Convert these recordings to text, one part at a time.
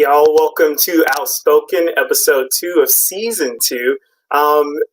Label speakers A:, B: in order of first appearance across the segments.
A: y'all. Welcome to Outspoken, episode 2 of season 2.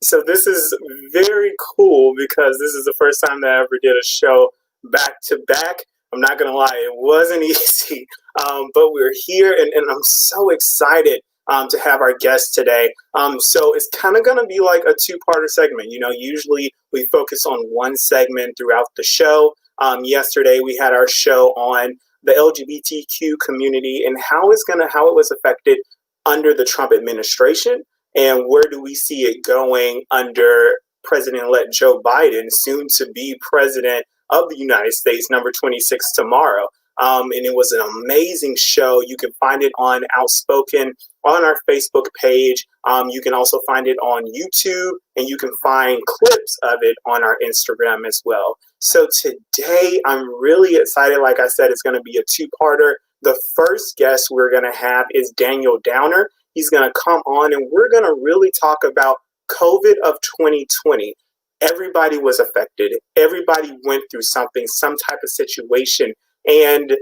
A: So this is very cool because this is the first time that I ever did a show back to back. I'm not going to lie, it wasn't easy, but we're here and I'm so excited to have our guest today. So it's kind of going to be like a two-parter segment. You know, usually we focus on one segment throughout the show. Yesterday we had our show on the LGBTQ community and how it was affected under the Trump administration, and where do we see it going under President-elect Joe Biden, soon to be president of the United States, number 26 tomorrow. And it was an amazing show. You can find it on Outspoken on our Facebook page. You can also find it on YouTube, and you can find clips of it on our Instagram as well. So today I'm really excited. Like I said, it's going to be a two-parter. The first guest we're going to have is Daniel Downer. He's going to come on and we're going to really talk about COVID of 2020. Everybody was affected. Everybody went through something, some type of situation. And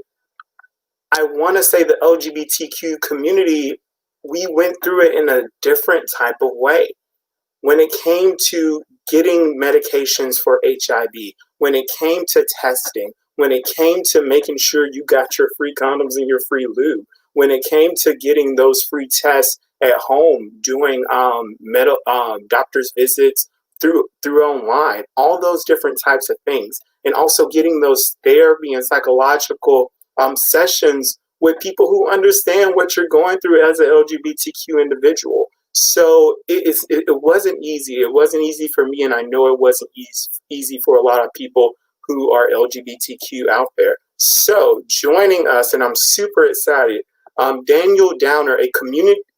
A: I want to say the LGBTQ community, we went through it in a different type of way. When it came to getting medications for HIV, when it came to testing, when it came to making sure you got your free condoms and your free lube, when it came to getting those free tests at home, doing doctor's visits through online, all those different types of things, and also getting those therapy and psychological sessions with people who understand what you're going through as an LGBTQ individual. So it wasn't easy. It wasn't easy for me, and I know it wasn't easy for a lot of people who are LGBTQ out there. So joining us, and I'm super excited, Daniel Downer, a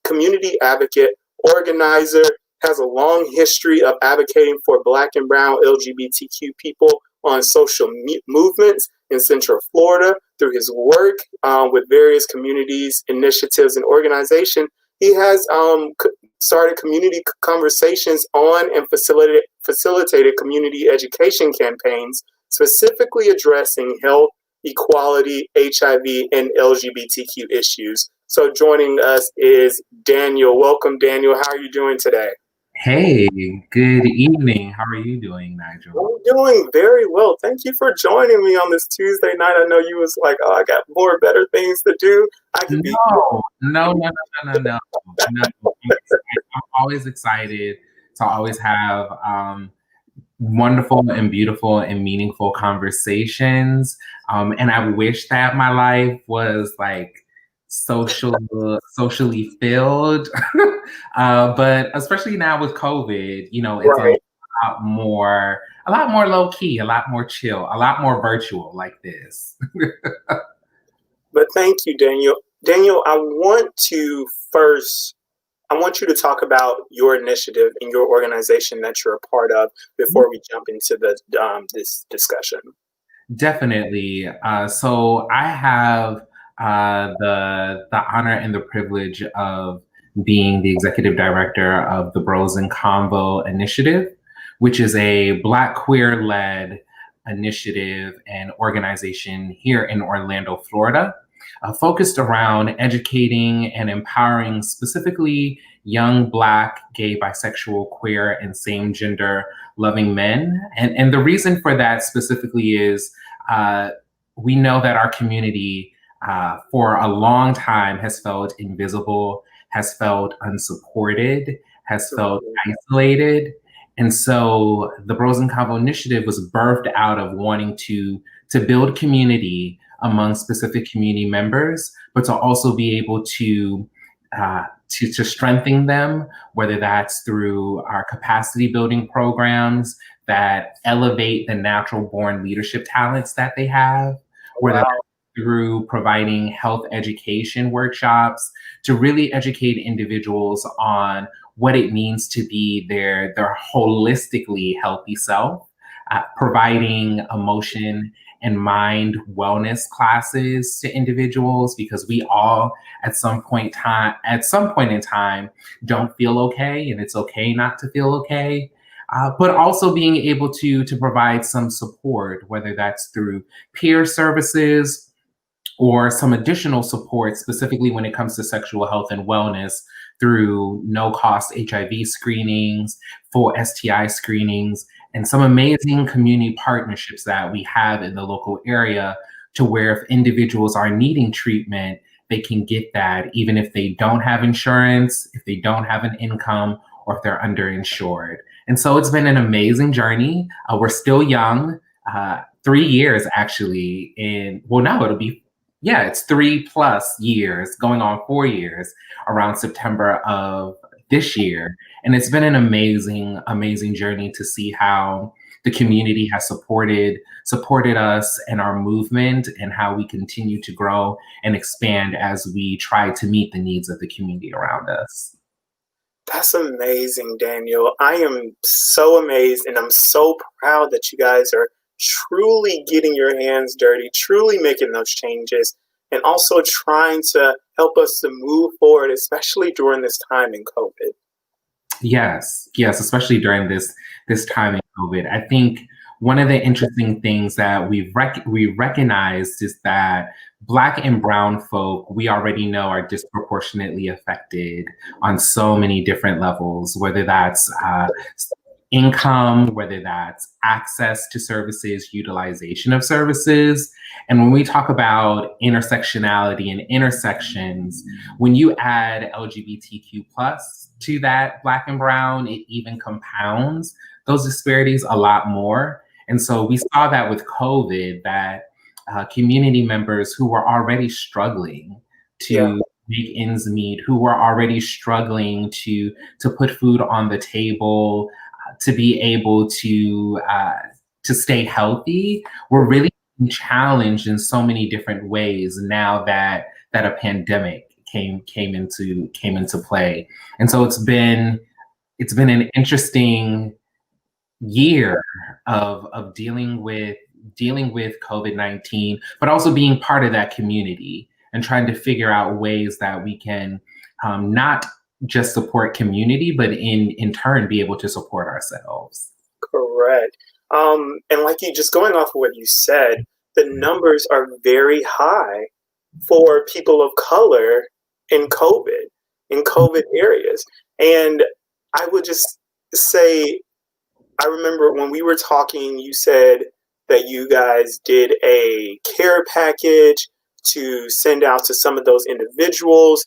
A: community advocate, organizer, has a long history of advocating for Black and Brown LGBTQ people on social movements in Central Florida. Through his work with various communities, initiatives, and organizations, he has started community conversations on and facilitated community education campaigns, specifically addressing health, equality, HIV, and LGBTQ issues. So joining us is Daniel. Welcome, Daniel. How are you doing today?
B: Hey, good evening. How are you doing, Nigel?
A: I'm doing very well. Thank you for joining me on this Tuesday night. I know you was like, oh, I got more better things to do.
B: No. I'm always excited to always have wonderful and beautiful and meaningful conversations. And I wish that my life was like socially filled, but especially now with COVID, you know, it's
A: right.
B: a lot more low key, a lot more chill, a lot more virtual like this.
A: But thank you, Daniel. Daniel, I want you to talk about your initiative and your organization that you're a part of before we jump into this discussion.
B: Definitely. So I have the honor and the privilege of being the executive director of the Bros in Convo initiative, which is a Black queer-led initiative and organization here in Orlando, Florida, focused around educating and empowering specifically young Black, gay, bisexual, queer, and same-gender loving men. And the reason for that specifically is we know that our community for a long time has felt invisible, has felt unsupported, has felt isolated. And so the Bros in Convo initiative was birthed out of wanting to build community among specific community members, but to also be able to strengthen them, whether that's through our capacity building programs that elevate the natural born leadership talents that they have, whether that's through providing health education workshops to really educate individuals on what it means to be their holistically healthy self, providing emotion and mind wellness classes to individuals, because we all at some point in time don't feel okay, and it's okay not to feel okay. But also being able to provide some support, whether that's through peer services or some additional support, specifically when it comes to sexual health and wellness through no-cost HIV screenings, full STI screenings, and some amazing community partnerships that we have in the local area to where if individuals are needing treatment, they can get that even if they don't have insurance, if they don't have an income, or if they're underinsured. And so it's been an amazing journey. We're still young, 3 years actually. Now it's 3+ years, going on 4 years around September of this year. And it's been an amazing, amazing journey to see how the community has supported us and our movement, and how we continue to grow and expand as we try to meet the needs of the community around us.
A: That's amazing, Daniel. I am so amazed, and I'm so proud that you guys are truly getting your hands dirty, truly making those changes, and also trying to help us to move forward, especially during this time in COVID.
B: Yes, especially during this time in COVID. I think one of the interesting things that we recognized is that Black and Brown folk, we already know, are disproportionately affected on so many different levels, whether that's income, whether that's access to services, utilization of services. And when we talk about intersectionality and intersections, when you add LGBTQ plus to that Black and Brown, it even compounds those disparities a lot more. And so we saw that with COVID, that community members who were already struggling to make ends meet, who were already struggling to put food on the table, to be able to stay healthy, were really challenged in so many different ways now that a pandemic came into play. And so it's been an interesting year of dealing with COVID-19, but also being part of that community and trying to figure out ways that we can not just support community, but in turn be able to support ourselves.
A: Correct. And like you, just going off of what you said, the numbers are very high for people of color in COVID areas. And I would just say, I remember when we were talking, you said that you guys did a care package to send out to some of those individuals.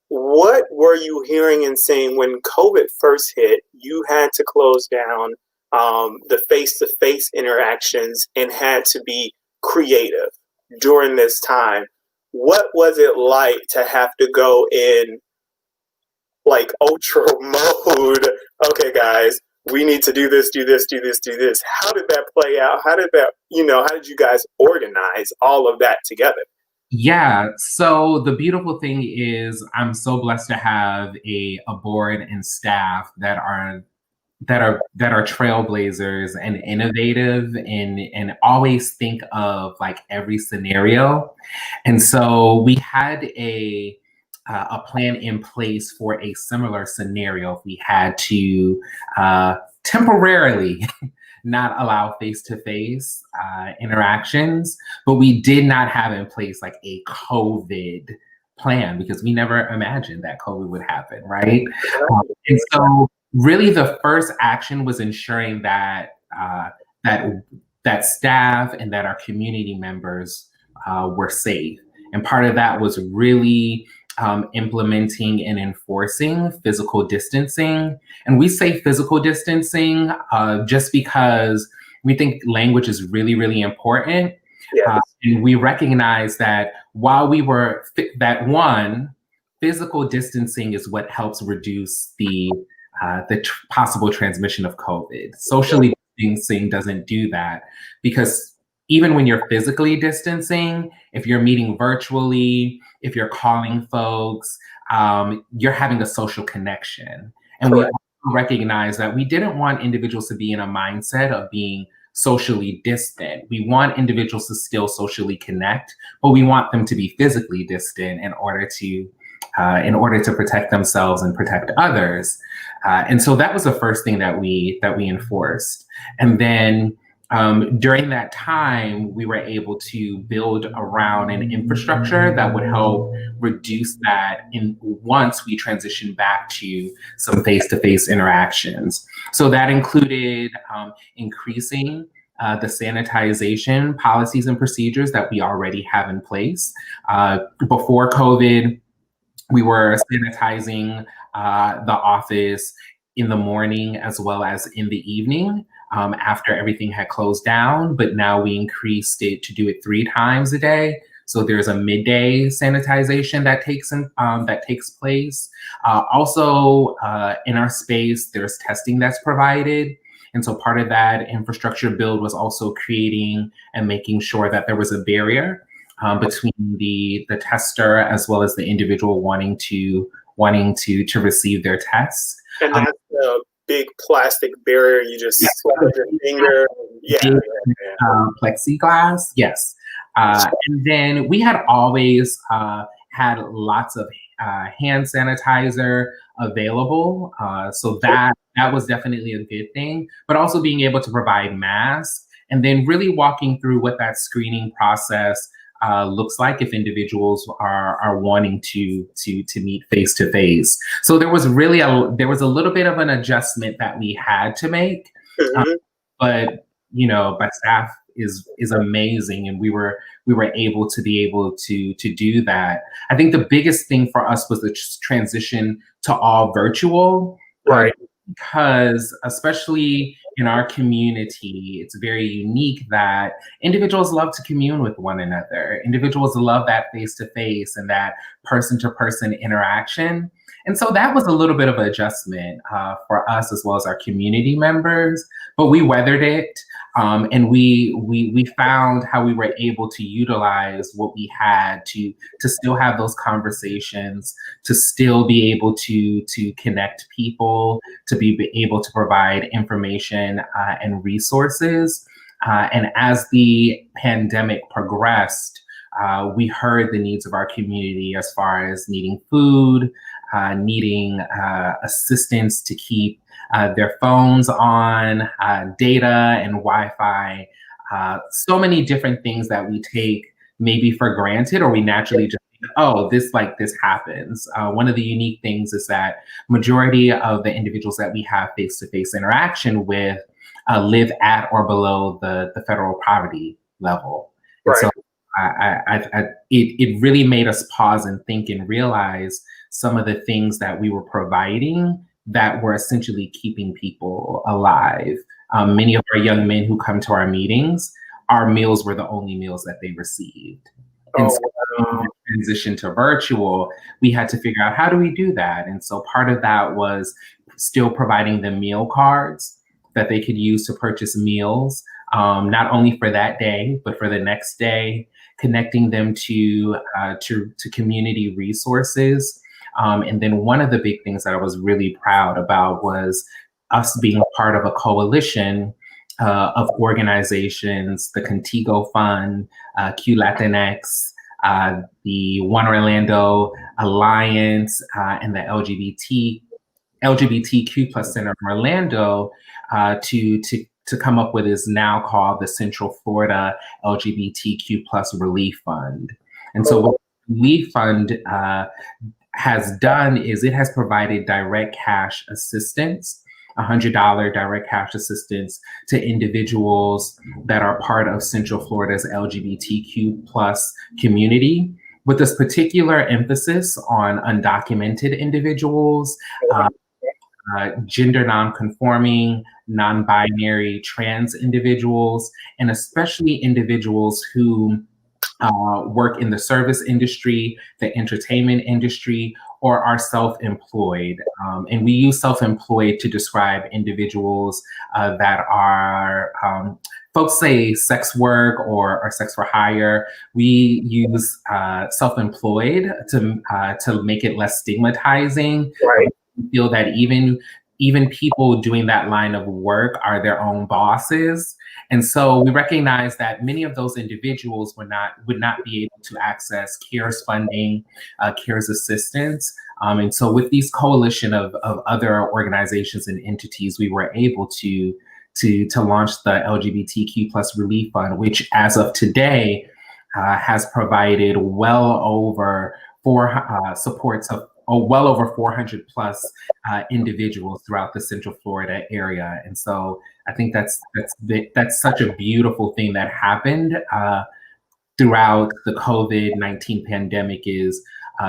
A: What were you hearing and saying when COVID first hit? You had to close down the face-to-face interactions and had to be creative during this time. What was it like to have to go in like ultra mode? Okay, guys, we need to do this, do this, do this, do this. How did that play out? How did you guys organize all of that together?
B: Yeah, so the beautiful thing is I'm so blessed to have a board and staff that are trailblazers and innovative and always think of like every scenario. And so we had a plan in place for a similar scenario if we had to temporarily not allow face-to-face interactions, but we did not have in place like a COVID plan because we never imagined that COVID would happen, right? And so really the first action was ensuring that that staff and that our community members were safe. And part of that was really implementing and enforcing physical distancing. And we say physical distancing just because we think language is really, really important.
A: Yes.
B: And we recognize that while we were physical distancing is what helps reduce the possible transmission of COVID. Socially distancing doesn't do that because even when you're physically distancing, if you're meeting virtually, if you're calling folks, you're having a social connection. And we also recognize that we didn't want individuals to be in a mindset of being socially distant. We want individuals to still socially connect, but we want them to be physically distant in order to protect themselves and protect others. And so that was the first thing that we enforced. And then During that time, we were able to build around an infrastructure that would help reduce that once we transition back to some face-to-face interactions. So that included increasing the sanitization policies and procedures that we already have in place. Before COVID, we were sanitizing the office in the morning as well as in the evening after everything had closed down, but now we increased it to do it 3 times a day. So there's a midday sanitization that takes place. Also, in our space, there's testing that's provided. And so part of that infrastructure build was also creating and making sure that there was a barrier between the tester as well as the individual wanting to receive their tests.
A: And that's a big plastic barrier. You just slap your finger.
B: Plexiglass. Yes. And then we had always had lots of hand sanitizer available. So that was definitely a good thing, but also being able to provide masks and then really walking through what that screening process looks like if individuals are wanting to meet face to face. So there was a little bit of an adjustment that we had to make, but but staff is amazing, and we were able to do that. I think the biggest thing for us was the transition to all virtual,
A: right?
B: Because especially in our community, it's very unique that individuals love to commune with one another. Individuals love that face-to-face and that person-to-person interaction. And so that was a little bit of an adjustment for us as well as our community members, but we weathered it. And we found how we were able to utilize what we had to still have those conversations, to still be able to connect people, to be able to provide information and resources. And as the pandemic progressed, we heard the needs of our community as far as needing food, needing assistance to keep their phones on, data and Wi-Fi, so many different things that we take maybe for granted, or we naturally just think, oh, this happens. One of the unique things is that majority of the individuals that we have face-to-face interaction with live at or below the federal poverty level. And so it really made us pause and think and realize some of the things that we were providing that were essentially keeping people alive. Many of our young men who come to our meetings, our meals were the only meals that they received. And so when we transitioned to virtual, we had to figure out, how do we do that? And so part of that was still providing them meal cards that they could use to purchase meals, not only for that day, but for the next day, connecting them to community resources. And then one of the big things that I was really proud about was us being a part of a coalition of organizations, the Contigo Fund, Q Latinx, the One Orlando Alliance, and the LGBTQ plus Center of Orlando to come up with is now called the Central Florida LGBTQ plus Relief Fund. And so what the Relief Fund has done is it has provided direct cash assistance, $100 direct cash assistance to individuals that are part of Central Florida's LGBTQ plus community, with this particular emphasis on undocumented individuals, gender non-conforming, non-binary, trans individuals, and especially individuals who work in the service industry, the entertainment industry, or are self-employed. And we use self-employed to describe individuals that are, folks say sex work or sex for hire. We use self-employed to make it less stigmatizing.
A: Right.
B: We feel that even people doing that line of work are their own bosses. And so we recognize that many of those individuals would not be able to access CARES funding, CARES assistance. And so with these coalition of other organizations and entities, we were able to to launch the LGBTQ plus relief fund, which as of today has provided well over supports of well over 400 plus individuals throughout the Central Florida area. And so I think that's such a beautiful thing that happened throughout the COVID-19 pandemic, is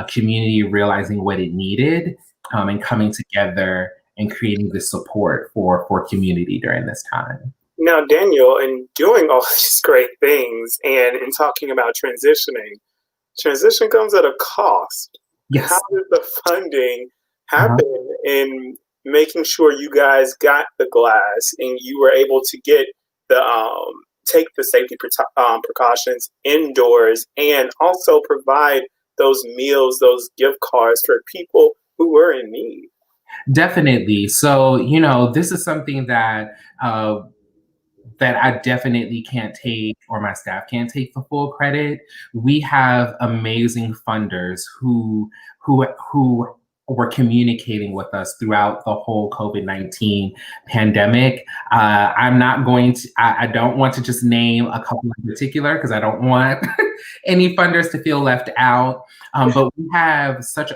B: community realizing what it needed and coming together and creating the support for community during this time.
A: Now, Daniel, in doing all these great things and in talking about transition comes at a cost.
B: Yes.
A: How did the funding happen in making sure you guys got the glass and you were able to get the take the safety precautions indoors and also provide those meals, those gift cards for people who were in need?
B: Definitely. So, this is something that I definitely can't take, or my staff can't take the full credit. We have amazing funders who were communicating with us throughout the whole COVID-19 pandemic. I'm not going to, I don't want to just name a couple in particular because I don't want any funders to feel left out. But we have such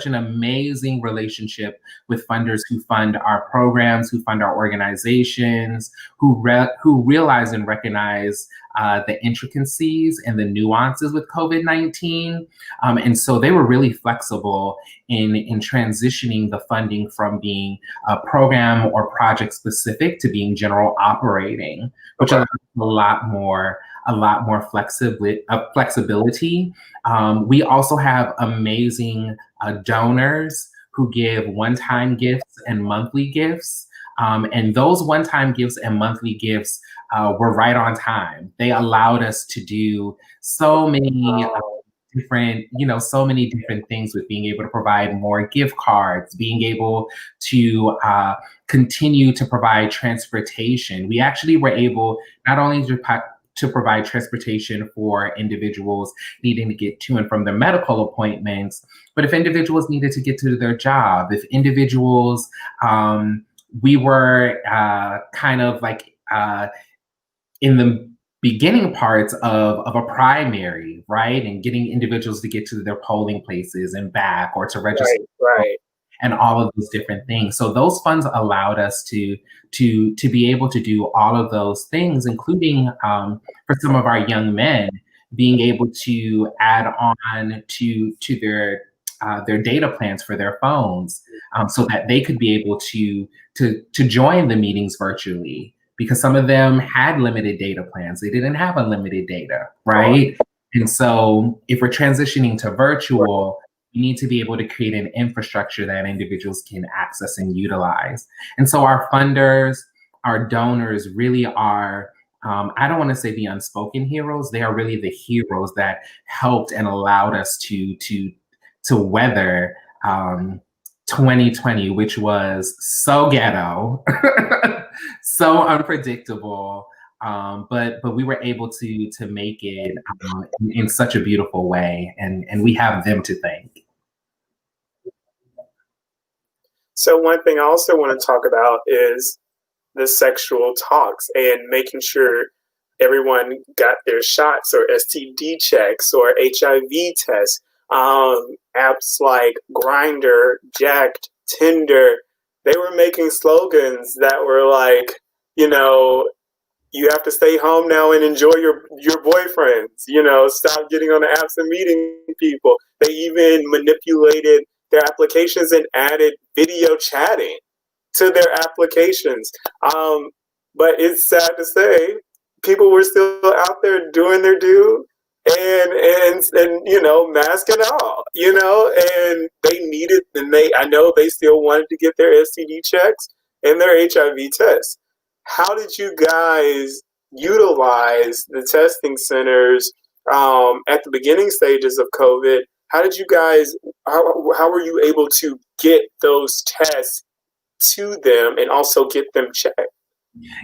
B: an amazing relationship with funders who fund our programs, who fund our organizations, who realize and recognize the intricacies and the nuances with COVID-19. And so they were really flexible in transitioning the funding from being program or project specific to being general operating, which allows a lot more flexibility. We also have amazing donors who give one-time gifts and monthly gifts. And those one-time gifts and monthly gifts were right on time. They allowed us to do so many different things, with being able to provide more gift cards, being able to continue to provide transportation. We actually were able not only to provide transportation for individuals needing to get to and from their medical appointments, but if individuals needed to get to their job, if individuals, we were kind of like in the beginning parts of a primary, right? And getting individuals to get to their polling places and back, or to register.
A: Right.
B: And all of those different things. So those funds allowed us to be able to do all of those things, including for some of our young men, being able to add on to their data plans for their phones, so that they could be able to join the meetings virtually, because some of them had limited data plans. They didn't have unlimited data, right? And so if we're transitioning to virtual, you need to be able to create an infrastructure that individuals can access and utilize. And so our funders, our donors really are, I don't want to say the unspoken heroes, they are really the heroes that helped and allowed us to weather 2020, which was so ghetto, so unpredictable. But we were able to make it in such a beautiful way, and we have them to thank.
A: So one thing I also want to talk about is the sexual talks and making sure everyone got their shots or STD checks or HIV tests. Apps like Grindr, Jacked, Tinder, they were making slogans that were like, you have to stay home now and enjoy your boyfriends. Stop getting on the apps and meeting people. They even manipulated their applications and added video chatting to their applications. But it's sad to say, people were still out there doing their due and mask and all, and they needed, and I know they still wanted to get their STD checks and their HIV tests. How did you guys utilize the testing centers at the beginning stages of COVID? How did you guys, how were you able to get those tests to them and also get them checked?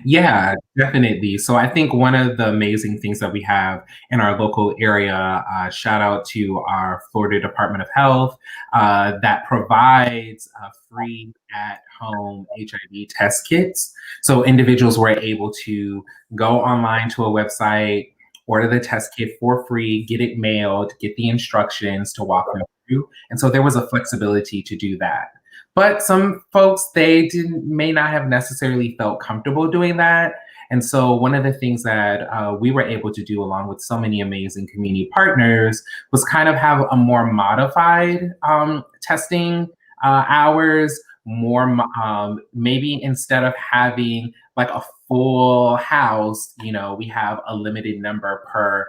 B: Yeah, definitely. So I think one of the amazing things that we have in our local area, shout out to our Florida Department of Health, that provides free at home HIV test kits. So individuals were able to go online to a website, order the test kit for free, get it mailed, get the instructions to walk them through. And so there was a flexibility to do that. But some folks, they didn't may not have necessarily felt comfortable doing that. And so one of the things that we were able to do along with so many amazing community partners was kind of have a more modified testing hours, maybe instead of having like a full house, we have a limited number per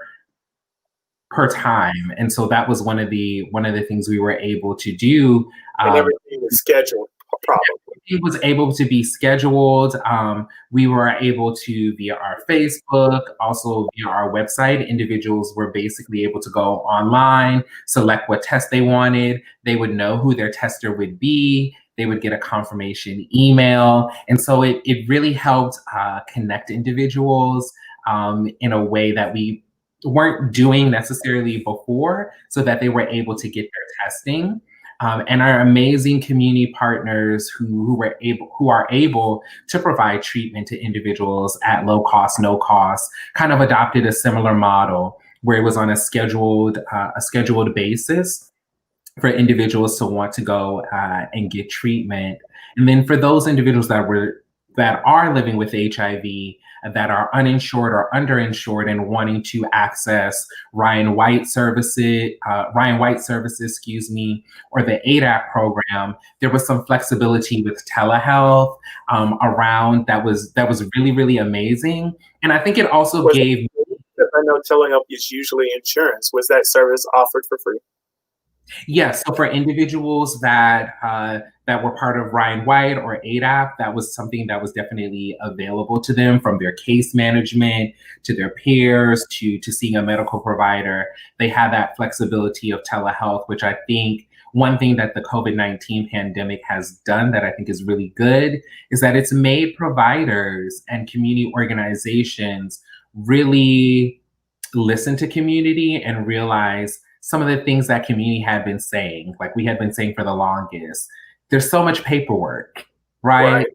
B: time. And so that was one of the things we were able to do.
A: And
B: um,
A: everything is scheduled, probably.
B: it was able to be scheduled. We were able to, via our Facebook, also via our website, individuals were basically able to go online, select what test they wanted. They would know who their tester would be. They would get a confirmation email. And so it really helped connect individuals in a way that we weren't doing necessarily before, so that they were able to get their testing. And our amazing community partners who are able to provide treatment to individuals at low cost, no cost, kind of adopted a similar model where it was on a scheduled basis for individuals to want to go and get treatment. And then for those individuals that are living with HIV, that are uninsured or underinsured and wanting to access Ryan White services, or the ADAP program, there was some flexibility with telehealth around that was really, really amazing. And I think it also
A: Was
B: gave.
A: it, I know telehealth is usually insurance. Was that service offered for free?
B: Yes, so for individuals that were part of Ryan White or ADAP, that was something that was definitely available to them, from their case management to their peers to seeing a medical provider. They had that flexibility of telehealth, which I think one thing that the COVID-19 pandemic has done that I think is really good is that it's made providers and community organizations really listen to community and realize some of the things that community had been saying, like we had been saying for the longest. There's so much paperwork, right?
A: Right,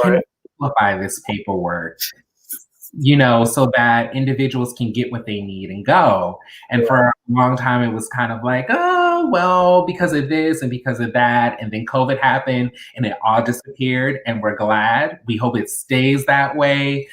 B: Can we
A: right.
B: simplify this paperwork, so that individuals can get what they need and go? And
A: Yeah.
B: for a long time, it was kind of like, oh, well, because of this and because of that. And then COVID happened and it all disappeared. And we're glad. We hope it stays that way.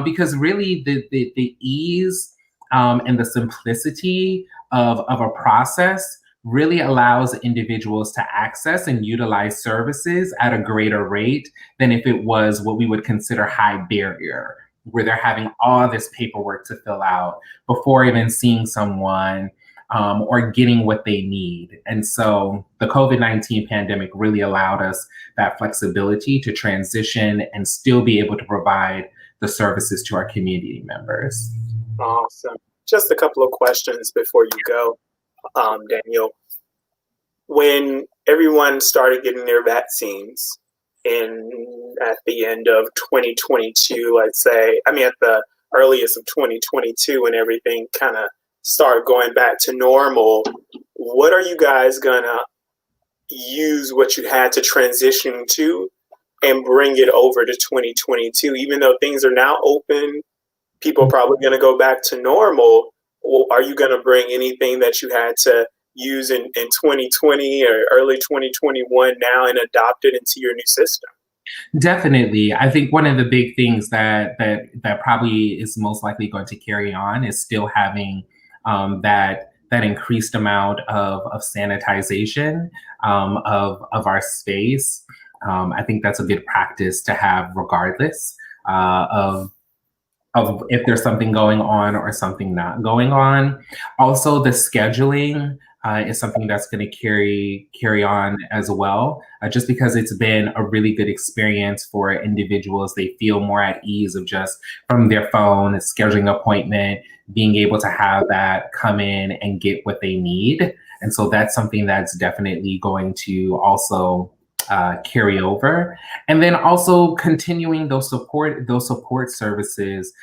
B: Because really, the ease and the simplicity of a process really allows individuals to access and utilize services at a greater rate than if it was what we would consider high barrier, where they're having all this paperwork to fill out before even seeing someone or getting what they need. And so the COVID-19 pandemic really allowed us that flexibility to transition and still be able to provide the services to our community members.
A: Awesome. Just a couple of questions before you go, Daniel. When everyone started getting their vaccines at the end of 2022, I'd say, I mean, at the earliest of 2022, when everything kind of started going back to normal, what are you guys gonna use what you had to transition to and bring it over to 2022? Even though things are now open, people are probably going to go back to normal. Well, are you going to bring anything that you had to use in 2020 or early 2021 now and adopt it into your new system?
B: Definitely. I think one of the big things that probably is most likely going to carry on is still having that increased amount of sanitization of our space. I think that's a good practice to have regardless of if there's something going on or something not going on. Also, the scheduling is something that's going to carry on as well, just because it's been a really good experience for individuals. They feel more at ease of just from their phone, scheduling appointment, being able to have that come in and get what they need. And so that's something that's definitely going to also carry over, and then also continuing those support services,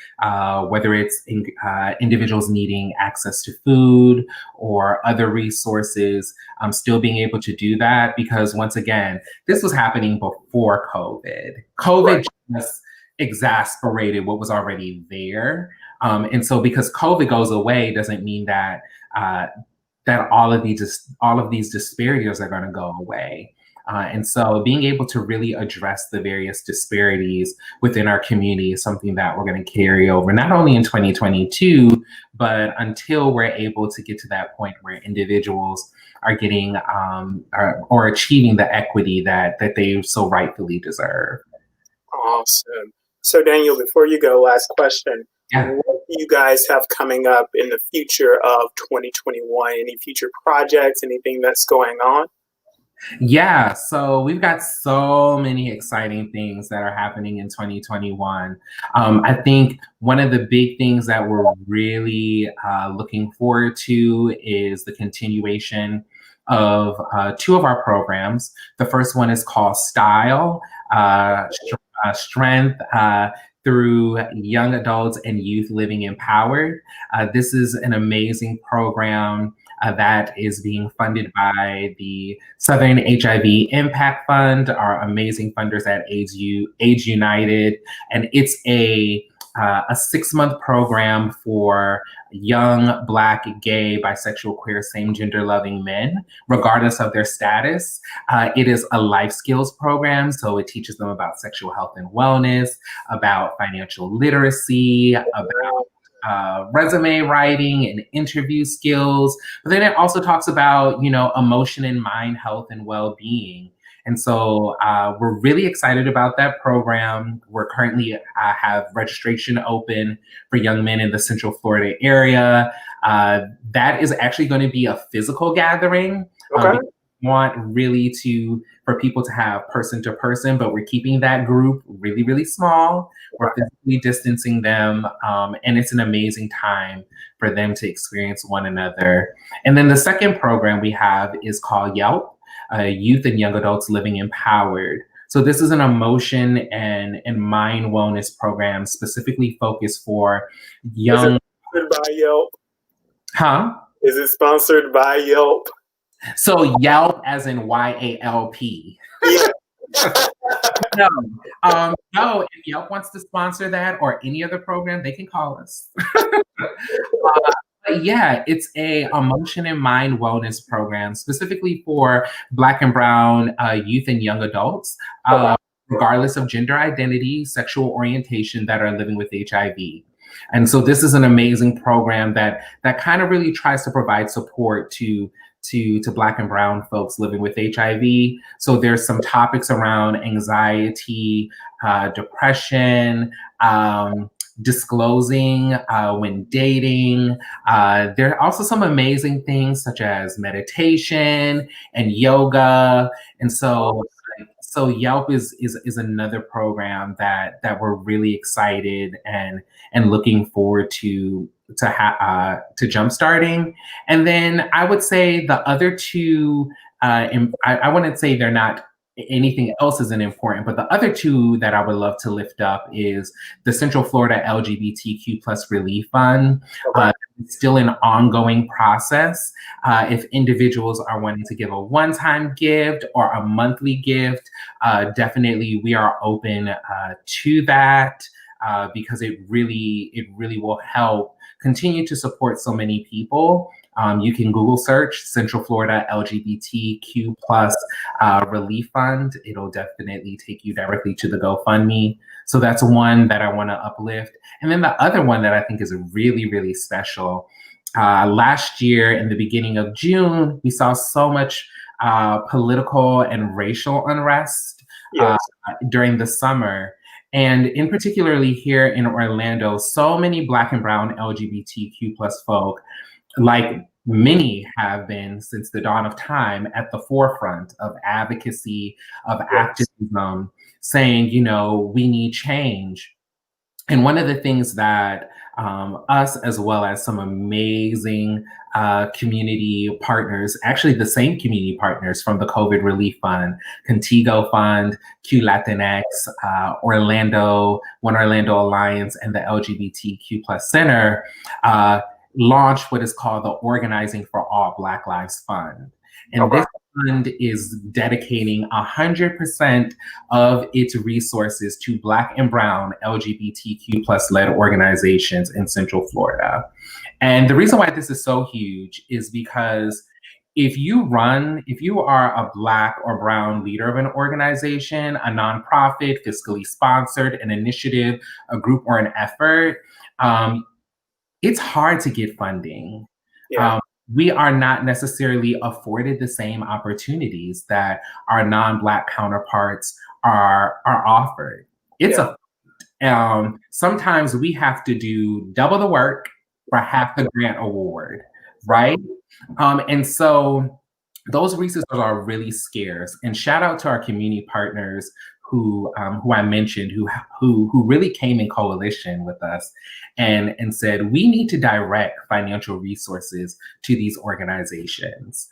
B: whether it's individuals needing access to food or other resources, still being able to do that, because once again, this was happening before COVID. COVID just exasperated what was already there, and so because COVID goes away doesn't mean that that all of these disparities are going to go away. And so being able to really address the various disparities within our community is something that we're going to carry over, not only in 2022, but until we're able to get to that point where individuals are getting or achieving the equity that they so rightfully deserve.
A: Awesome. So Daniel, before you go, last question.
B: Yeah.
A: What do you guys have coming up in the future of 2021? Any future projects, anything that's going on?
B: Yeah, so we've got so many exciting things that are happening in 2021. I think one of the big things that we're really looking forward to is the continuation of two of our programs. The first one is called Style, Strength through Young Adults and Youth Living Empowered. This is an amazing program that is being funded by the Southern HIV Impact Fund, our amazing funders at AIDS United. And it's a 6-month program for young, Black, gay, bisexual, queer, same gender loving men, regardless of their status. It is a life skills program, so it teaches them about sexual health and wellness, about financial literacy, about resume writing and interview skills. But then it also talks about, emotion and mind health and well-being. And so we're really excited about that program. We're currently have registration open for young men in the Central Florida area. That is actually going to be a physical gathering.
A: Okay.
B: We want really for people to have person to person, but we're keeping that group really, really small. We're physically distancing them, and it's an amazing time for them to experience one another. And then the second program we have is called YELP, Youth and Young Adults Living Empowered. So this is an emotion and mind wellness program specifically focused for young.
A: Is it sponsored by Yelp?
B: Huh?
A: Is it sponsored by Yelp?
B: So Yelp as in YALP.
A: Yeah.
B: No, if Yelp wants to sponsor that or any other program, they can call us. Yeah, it's a emotion and mind wellness program specifically for Black and Brown youth and young adults, regardless of gender identity, sexual orientation, that are living with HIV. And so this is an amazing program that kind of really tries to provide support to Black and Brown folks living with HIV. So there's some topics around anxiety, depression, disclosing when dating. There are also some amazing things such as meditation and yoga. And so Yelp is another program that we're really excited and looking forward to jumpstarting. And then I would say the other two, I wouldn't say they're not, anything else isn't important, but the other two that I would love to lift up is the Central Florida LGBTQ plus Relief Fund. It's still an ongoing process. If individuals are wanting to give a one-time gift or a monthly gift, definitely we are open to that, because it really will help continue to support so many people. You can Google search Central Florida LGBTQ plus Relief Fund. It'll definitely take you directly to the GoFundMe. So that's one that I want to uplift. And then the other one that I think is really, really special. Last year, in the beginning of June, we saw so much political and racial unrest during the summer. And in particularly here in Orlando, so many Black and Brown LGBTQ plus folk, like many have been since the dawn of time, at the forefront of advocacy, of activism, saying, we need change. And one of the things that us, as well as some amazing community partners, actually the same community partners from the COVID Relief Fund, Contigo Fund, Q Latinx, One Orlando Alliance, and the LGBTQ Plus Center launched what is called the Organizing for All Black Lives Fund. And
A: Okay.
B: this fund is dedicating 100% of its resources to Black and Brown LGBTQ plus led organizations in Central Florida. And the reason why this is so huge is because if you are a Black or Brown leader of an organization, a nonprofit, fiscally sponsored, an initiative, a group, or an effort, it's hard to get funding.
A: Yeah.
B: We are not necessarily afforded the same opportunities that our non-Black counterparts are offered. It's sometimes we have to do double the work for half the grant award, right? And so those resources are really scarce. And shout out to our community partners who I mentioned, who really came in coalition with us and said, we need to direct financial resources to these organizations,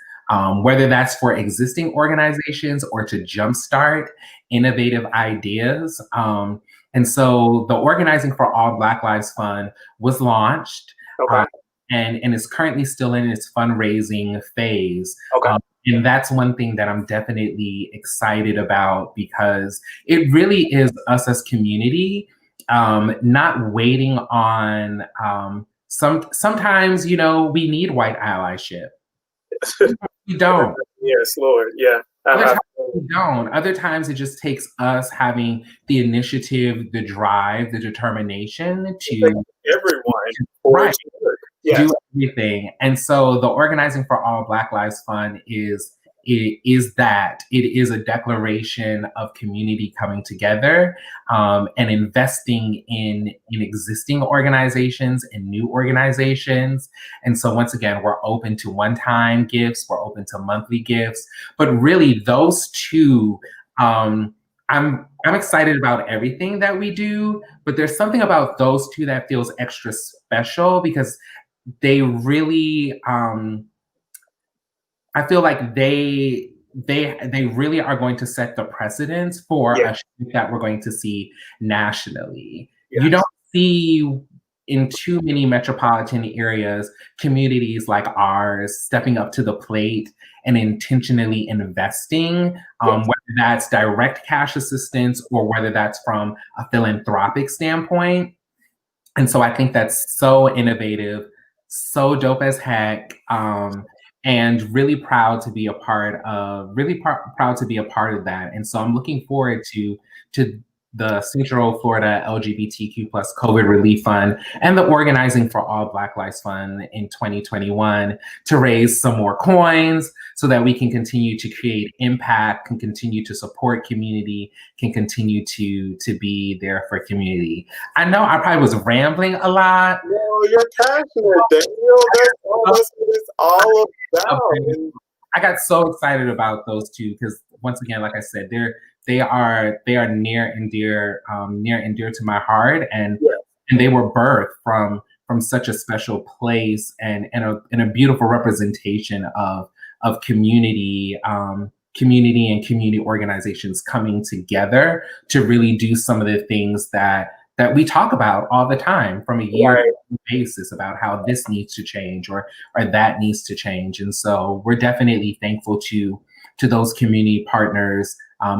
B: whether that's for existing organizations or to jumpstart innovative ideas. And so the Organizing for All Black Lives Fund was launched.
A: Okay.
B: And is currently still in its fundraising phase.
A: Okay.
B: And that's one thing that I'm definitely excited about, because it really is us as community, not waiting on, sometimes, we need white allyship. We don't.
A: Yes, Lord. Yeah.
B: Other times we don't. Other times it just takes us having the initiative, the drive, the determination to
A: everyone
B: right.
A: Yes.
B: Do everything. And so the Organizing for All Black Lives Fund is that. It is a declaration of community coming together and investing in existing organizations and new organizations. And so once again, we're open to one-time gifts, we're open to monthly gifts, but really those two, I'm excited about everything that we do, but there's something about those two that feels extra special because they really, I feel like they really are going to set the precedence for a shift that we're going to see nationally.
A: Yes.
B: You don't see in too many metropolitan areas communities like ours stepping up to the plate and intentionally investing, whether that's direct cash assistance or whether that's from a philanthropic standpoint. And so I think that's so innovative, so dope as heck, and really proud to be a part of. Proud to be a part of that. And so I'm looking forward to the Central Florida LGBTQ plus COVID Relief Fund and the Organizing for All Black Lives Fund in 2021 to raise some more coins so that we can continue to create impact, can continue to support community, can continue to be there for community. I know I probably was rambling a lot.
A: No, you're passionate, Daniel. That's what it's all about.
B: I got so excited about those two because once again, like I said, they are near and dear to my heart, and they were birthed from such a special place and a beautiful representation of community and community organizations coming together to really do some of the things that we talk about all the time from a year basis about how this needs to change or that needs to change. And so we're definitely thankful to those community partners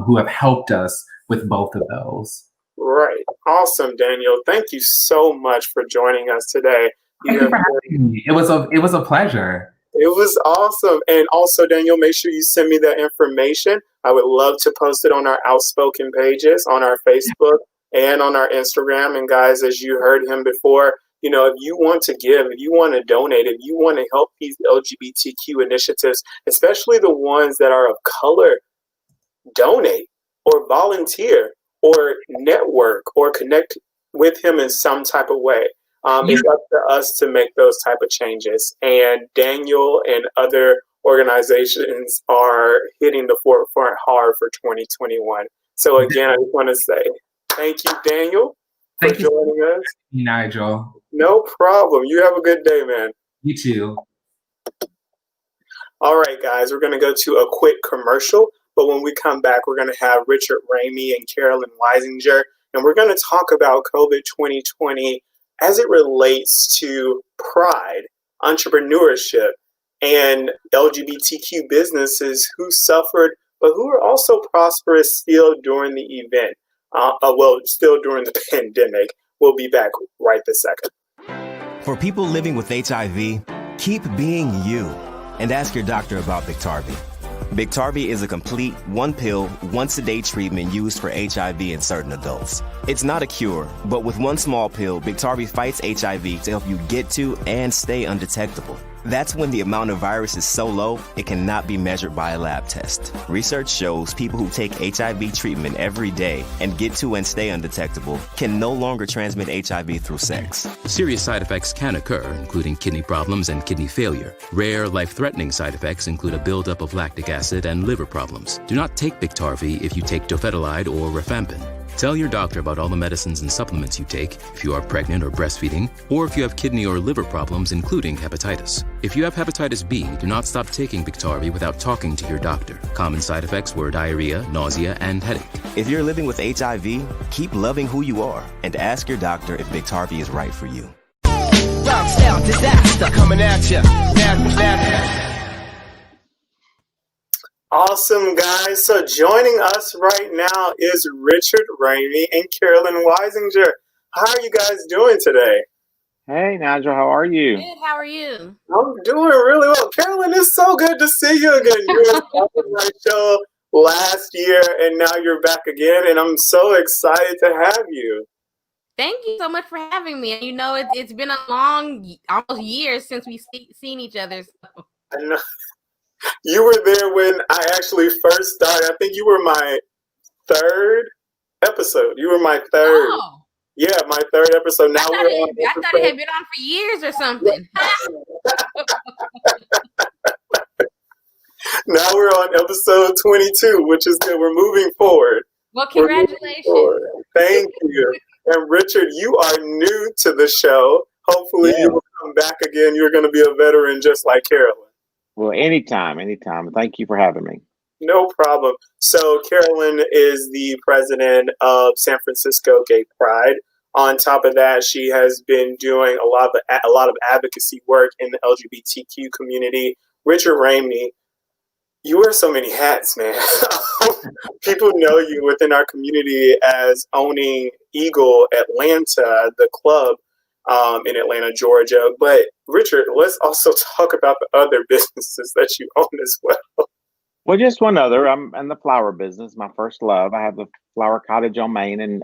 B: who have helped us with both of those.
A: Right. Awesome, Daniel. Thank you so much for joining us today.
B: Thank you for having me. It was a pleasure.
A: It was awesome. And also, Daniel, make sure you send me that information. I would love to post it on our Outspoken pages, on our Facebook, and on our Instagram. And guys, as you heard him before, if you want to give, if you want to donate, if you want to help these LGBTQ initiatives, especially the ones that are of color, donate or volunteer or network or connect with him in some type of way. It's up to us to make those type of changes. And Daniel and other organizations are hitting the forefront hard for 2021. So again, I just want to say thank you, Daniel. for
B: Thank you,
A: joining us.
B: Nigel.
A: No problem. You have a good day, man.
B: You too.
A: All right, guys, we're going to go to a quick commercial, but when we come back, we're going to have Richard Ramey and Carolyn Weisinger, and we're going to talk about COVID 2020 as it relates to pride, entrepreneurship, and LGBTQ businesses who suffered, but who are also prosperous still during the event. Still during the pandemic. We'll be back right this second.
C: For people living with HIV, keep being you and ask your doctor about Biktarvy. Biktarvy is a complete one-pill, once-a-day treatment used for HIV in certain adults. It's not a cure, but with one small pill, Biktarvy fights HIV to help you get to and stay undetectable. That's when the amount of virus is so low, it cannot be measured by a lab test. Research shows people who take HIV treatment every day and get to and stay undetectable can no longer transmit HIV through sex.
D: Serious side effects can occur, including kidney problems and kidney failure. Rare, life-threatening side effects include a buildup of lactic acid and liver problems. Do not take Biktarvy if you take dofetilide or rifampin. Tell your doctor about all the medicines and supplements you take if you are pregnant or breastfeeding, or if you have kidney or liver problems, including hepatitis. If you have hepatitis B, do not stop taking Biktarvy without talking to your doctor. Common side effects were diarrhea, nausea, and headache.
C: If you're living with HIV, keep loving who you are and ask your doctor if Biktarvy is right for you.
E: Rockstyle disaster coming at you.
A: Awesome, guys. So joining us right now is Richard Ramey and Carolyn Weisinger. How are you guys doing today?
F: Hey, Nigel, how are you?
G: Good, how are you?
A: I'm doing really well. Carolyn, it's so good to see you again. You were on my show last year, and now you're back again, and I'm so excited to have you.
G: Thank you so much for having me. You know, it's been a long, almost years since we've seen each other. So.
A: I know. You were there when I actually first started. I think you were my third episode. You were my third.
G: Oh.
A: Yeah, my third episode. Now
G: I thought it had been on for years or something.
A: Now we're on episode 22, which is good. We're moving forward.
G: Well, congratulations.
A: Thank you. And Richard, you are new to the show. Hopefully you will come back again. You're going to be a veteran just like Carolyn.
F: Well, anytime. Thank you for having me.
A: No problem. So Carolyn is the president of San Francisco Gay Pride. On top of that, she has been doing a lot of advocacy work in the LGBTQ community. Richard Ramey, you wear so many hats, man. People know you within our community as owning Eagle Atlanta, the club in Atlanta, Georgia. But Richard, let's also talk about the other businesses that you own as well.
F: Well, just one other. I'm in the flower business, my first love. I have the Flower Cottage on Main in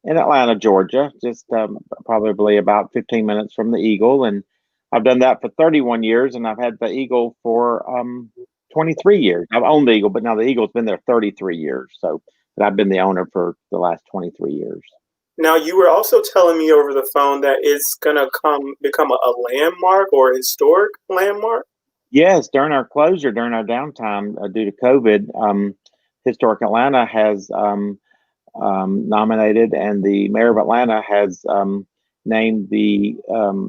F: Atlanta, Georgia, just probably about 15 minutes from the Eagle. And I've done that for 31 years, and I've had the Eagle for 23 years. I've owned the Eagle, but now the Eagle's been there 33 years. So I've been the owner for the last 23 years.
A: Now, you were also telling me over the phone that it's going to become a landmark or a historic landmark?
F: Yes, during our closure, during our downtime due to COVID, Historic Atlanta has nominated, and the mayor of Atlanta has named the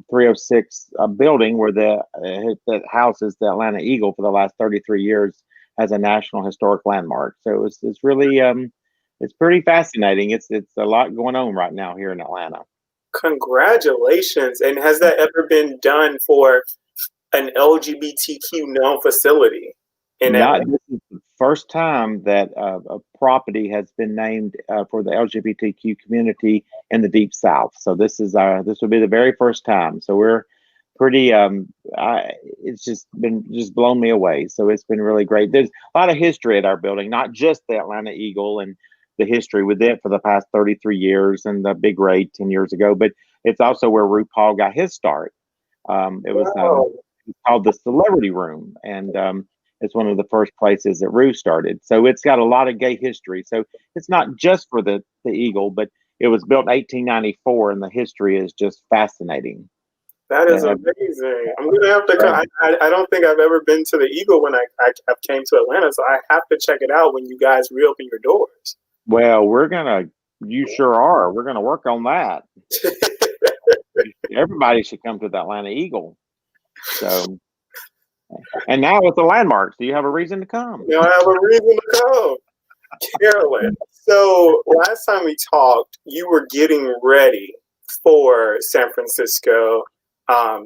F: 306 building where that houses the Atlanta Eagle for the last 33 years as a national historic landmark. So it's really it's pretty fascinating. It's a lot going on right now here in Atlanta.
A: Congratulations! And has that ever been done for an LGBTQ known facility?
F: This is the first time that a property has been named for the LGBTQ community in the Deep South. So this will be the very first time. So we're pretty. It's just blown me away. So it's been really great. There's a lot of history at our building, not just the Atlanta Eagle and the history with it for the past 33 years and the Big Raid 10 years ago, but it's also where RuPaul got his start. It was called the Celebrity Room, and it's one of the first places that Ru started. So it's got a lot of gay history. So it's not just for the Eagle, but it was built in 1894, and the history is just fascinating.
A: That is amazing. I'm going to have to come. I don't think I've ever been to the Eagle when I came to Atlanta, so I have to check it out when you guys reopen your doors.
F: Well, we're going to You sure are. We're going to work on that. Everybody should come to the Atlanta Eagle. So, and now with the landmarks, do you have a reason to come?
A: Now I have a reason to come. Carolyn, so last time we talked, you were getting ready for San Francisco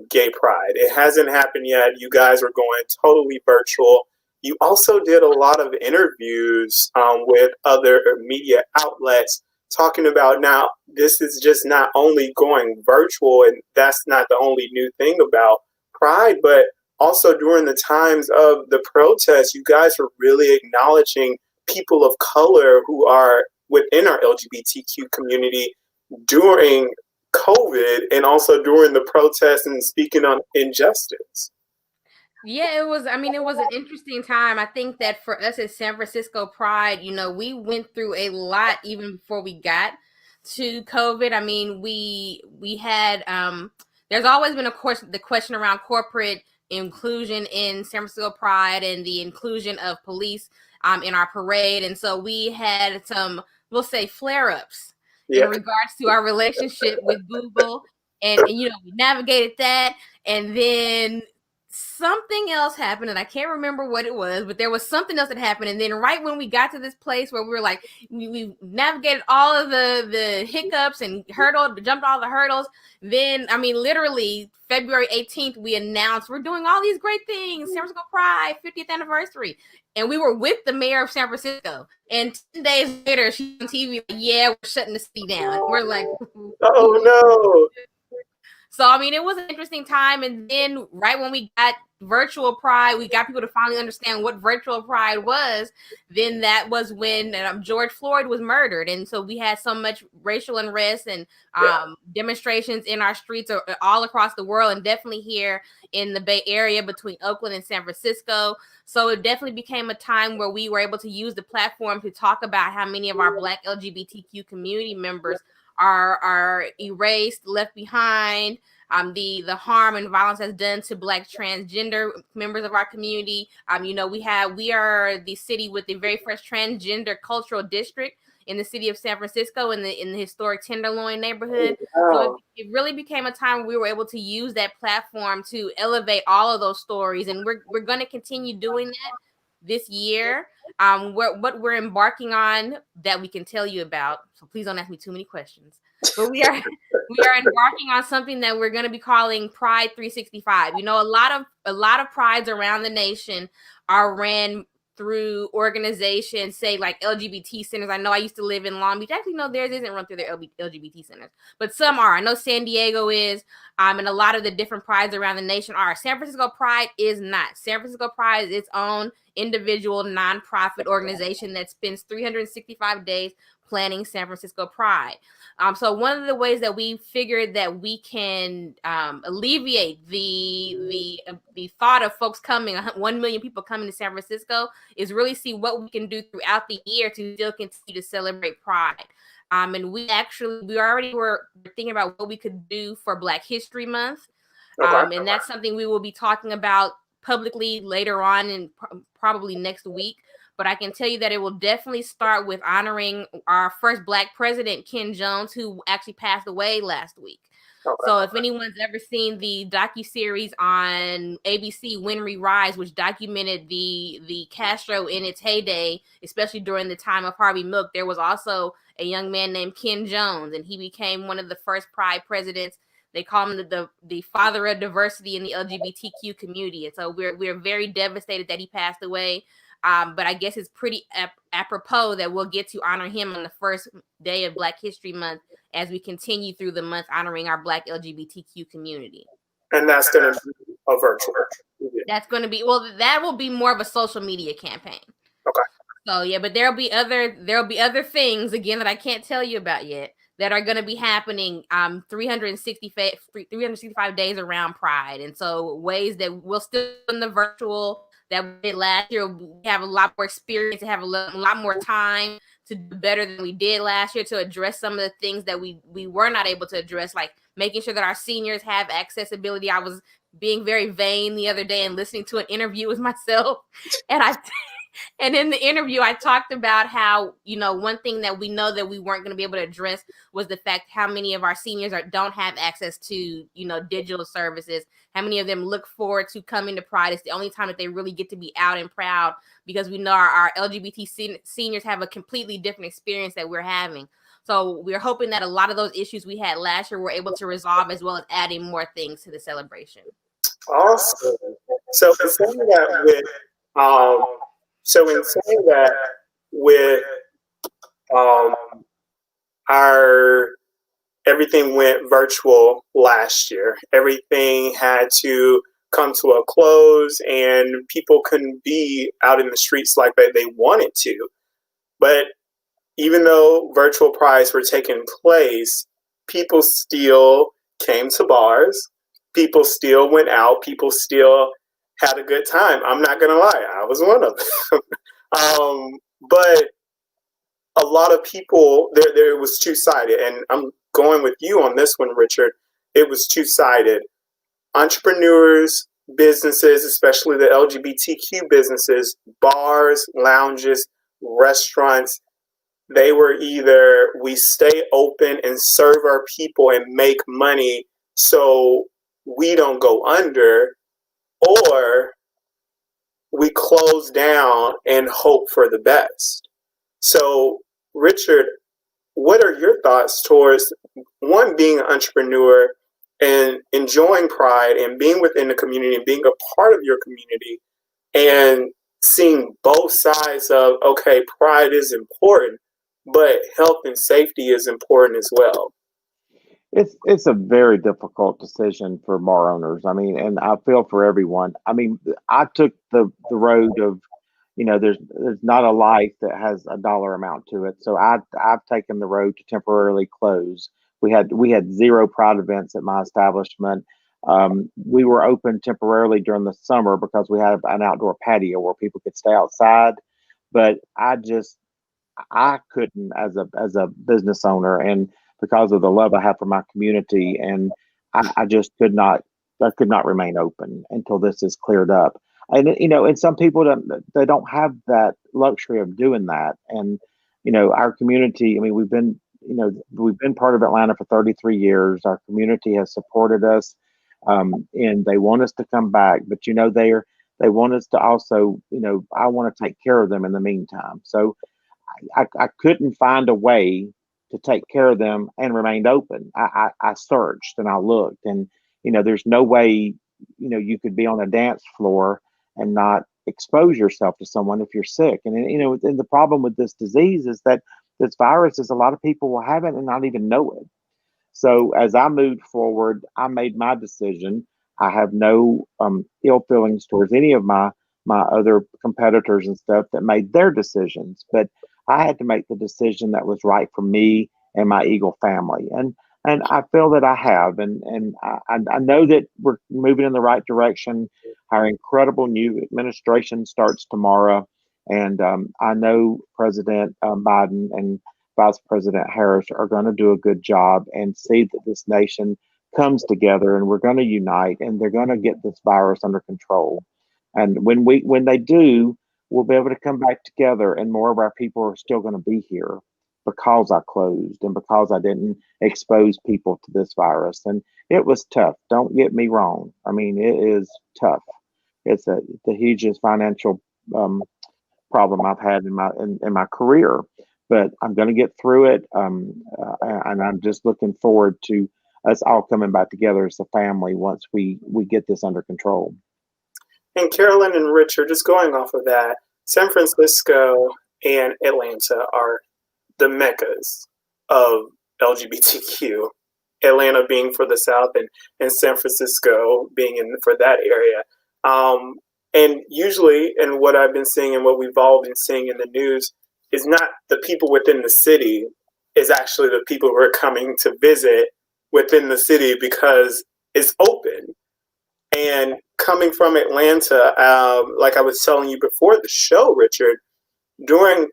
A: Gay Pride. It hasn't happened yet. You guys were going totally virtual. You also did a lot of interviews with other media outlets talking about now this is just not only going virtual, and that's not the only new thing about Pride, but also during the times of the protests, you guys were really acknowledging people of color who are within our LGBTQ community during COVID and also during the protests and speaking on injustice.
G: Yeah, it was an interesting time. I think that for us at San Francisco Pride, we went through a lot even before we got to COVID. I mean, we had there's always been, of course, the question around corporate inclusion in San Francisco Pride and the inclusion of police in our parade. And so we had some, we'll say, flare-ups in regards to our relationship with Google. And we navigated that. And then something else happened, and I can't remember what it was, but there was something else that happened. And then right when we got to this place where we were like, we navigated all of the hiccups and jumped all the hurdles. Then, literally February 18th, we announced we're doing all these great things, San Francisco Pride 50th anniversary. And we were with the mayor of San Francisco. And 10 days later, she's on TV, like, yeah, we're shutting the city down. And we're like,
A: oh no.
G: So, it was an interesting time. And then right when we got virtual Pride, we got people to finally understand what virtual Pride was. Then that was when George Floyd was murdered. And so we had so much racial unrest and demonstrations in our streets all across the world, and definitely here in the Bay Area between Oakland and San Francisco. So it definitely became a time where we were able to use the platform to talk about how many of our Black LGBTQ community members are erased, left behind, the harm and violence that's done to Black transgender members of our community. We are the city with the very first transgender cultural district in the city of San Francisco in the historic Tenderloin neighborhood. So it really became a time where we were able to use that platform to elevate all of those stories. And we're going to continue doing that this year. What we're embarking on that we can tell you about. So please don't ask me too many questions. But we are embarking on something that we're going to be calling Pride 365. A lot of prides around the nation are ran through organizations, say like LGBT centers. I know I used to live in Long Beach. Actually, no, theirs isn't run through their LGBT centers, but some are. I know San Diego is, and a lot of the different prides around the nation are. San Francisco Pride is not. San Francisco Pride is its own individual nonprofit organization that spends 365 days planning San Francisco Pride. So one of the ways that we figured that we can alleviate the thought of folks coming, 1 million people coming to San Francisco, is really see what we can do throughout the year to still continue to celebrate Pride. And we already were thinking about what we could do for Black History Month. And that's something we will be talking about publicly later on and probably next week. But I can tell you that it will definitely start with honoring our first Black president, Ken Jones, who actually passed away last week. So if anyone's ever seen the docuseries on ABC, When We Rise, which documented the Castro in its heyday, especially during the time of Harvey Milk, there was also a young man named Ken Jones, and he became one of the first Pride presidents. They call him the father of diversity in the LGBTQ community. And so we're very devastated that he passed away. But I guess it's pretty apropos that we'll get to honor him on the first day of Black History Month as we continue through the month honoring our Black LGBTQ community.
A: And that's going to be a virtual.
G: That's going to be, that will be more of a social media campaign.
A: Okay.
G: So yeah, but there'll be other things, again, that I can't tell you about yet, that are going to be happening 365 days around Pride. And so ways that we'll still in the virtual that we did last year, we have a lot more experience, to have a lot more time to do better than we did last year, to address some of the things that we were not able to address, like making sure that our seniors have accessibility. I was being very vain the other day and listening to an interview with myself, and And in the interview, I talked about how, one thing that we know that we weren't going to be able to address was the fact how many of our seniors don't have access to, digital services. How many of them look forward to coming to Pride. It's the only time that they really get to be out and proud, because we know our LGBT seniors have a completely different experience that we're having. So we're hoping that a lot of those issues we had last year we're able to resolve, as well as adding more things to the celebration.
A: Awesome. So in saying that with our everything went virtual last year. Everything had to come to a close, and people couldn't be out in the streets like they wanted to. But even though virtual prides were taking place, people still came to bars. People still went out. People still had a good time. I'm not going to lie. I was one of them. But a lot of people, there was two-sided. And I'm going with you on this one, Richard. It was two-sided. Entrepreneurs, businesses, especially the LGBTQ businesses, bars, lounges, restaurants, they were either we stay open and serve our people and make money so we don't go under, or we close down and hope for the best. So, Richard, what are your thoughts towards, one, being an entrepreneur and enjoying Pride and being within the community and being a part of your community, and seeing both sides of, okay, Pride is important, but health and safety is important as well?
F: It's a very difficult decision for bar owners. I mean, and I feel for everyone. I mean, I took the road of, there's not a life that has a dollar amount to it. So I've taken the road to temporarily close. We had 0 Pride events at my establishment. We were open temporarily during the summer because we had an outdoor patio where people could stay outside. But I couldn't, as a business owner, and because of the love I have for my community, and I just could not remain open until this is cleared up. And and some people don't have that luxury of doing that. And our community, I mean, we've been part of Atlanta for 33 years. Our community has supported us, and they want us to come back. But they want us to also, I want to take care of them in the meantime. So I couldn't find a way to take care of them and remained open. I searched and I looked, and there's no way you could be on a dance floor and not expose yourself to someone if you're sick. And and the problem with this disease is that this virus is, a lot of people will have it and not even know it. So as I moved forward, I made my decision. I have no ill feelings towards any of my other competitors and stuff that made their decisions, but I had to make the decision that was right for me and my Eagle family. And I feel that I have, and I know that we're moving in the right direction. Our incredible new administration starts tomorrow, and I know President Biden and Vice President Harris are going to do a good job and see that this nation comes together, and we're going to unite, and they're going to get this virus under control. And when they do, we'll be able to come back together, and more of our people are still going to be here because I closed and because I didn't expose people to this virus. And it was tough. Don't get me wrong. I mean, it is tough. It's the hugest financial problem I've had in my career, but I'm going to get through it. And I'm just looking forward to us all coming back together as a family once we get this under control.
A: And Carolyn and Richard, just going off of that, San Francisco and Atlanta are the meccas of LGBTQ. Atlanta being for the South, and San Francisco being for that area. And usually, and what I've been seeing and what we've all been seeing in the news, is not the people within the city, is actually the people who are coming to visit within the city because it's open. And coming from Atlanta, like I was telling you before the show, Richard, during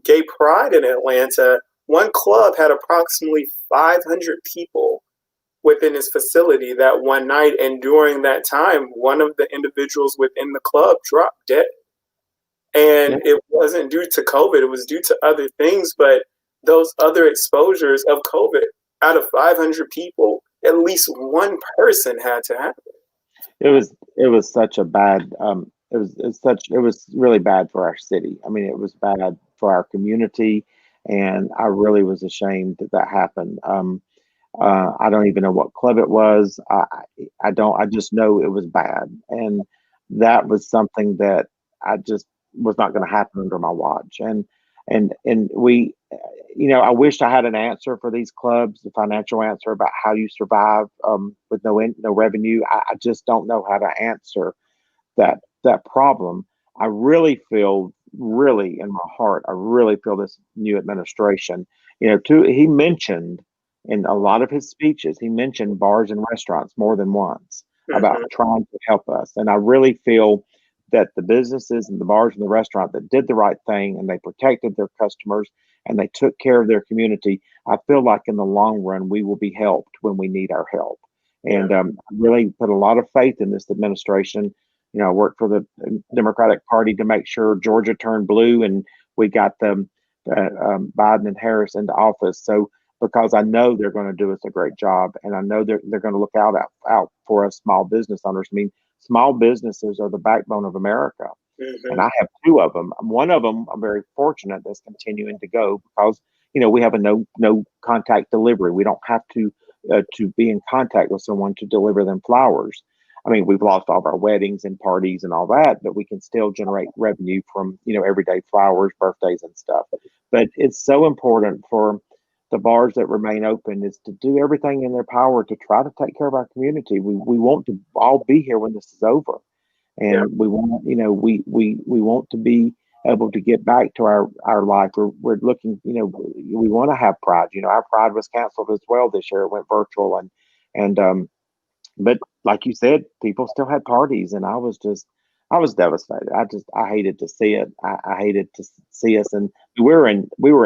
A: Gay Pride in Atlanta, one club had approximately 500 people within its facility that one night. And during that time, one of the individuals within the club dropped dead. And
F: Yeah.
A: it wasn't due to COVID, it was due to other things, but those other exposures of COVID, out of 500 people, at least one person had to have it.
F: It was such a bad it was really bad for our city. I mean, it was bad for our community, and I really was ashamed that that happened. I don't even know what club it was. I don't. I just know it was bad, and that was something that I just was not going to happen under my watch. And we, I wished I had an answer for these clubs, the financial answer about how you survive with no revenue. I just don't know how to answer that problem. I really feel, really in my heart, I really feel this new administration. He mentioned in a lot of his speeches, he mentioned bars and restaurants more than once about
A: Mhm.
F: trying to help us. And I really feel that the businesses and the bars and the restaurant that did the right thing and they protected their customers and they took care of their community, I feel like in the long run, we will be helped when we need our help. And I really put a lot of faith in this administration. I worked for the Democratic Party to make sure Georgia turned blue and we got the Biden and Harris into office. So because I know they're going to do us a great job, and I know they're going to look out for us small business owners. I mean, small businesses are the backbone of America, and
A: Mhm.
F: I have two of them. One of them I'm very fortunate that's continuing to go because we have a no contact delivery. We don't have to be in contact with someone to deliver them flowers. I mean, we've lost all of our weddings and parties and all that, but we can still generate revenue from everyday flowers, birthdays, and stuff. But it's so important for the bars that remain open is to do everything in their power to try to take care of our community. We want to all be here when this is over,
A: Yeah.
F: and we want we want to be able to get back to our life. We're looking, we want to have Pride. Our Pride was canceled as well this year. It went virtual, and but like you said, people still had parties, and I was devastated. I hated to see it. I hated to see us, and we were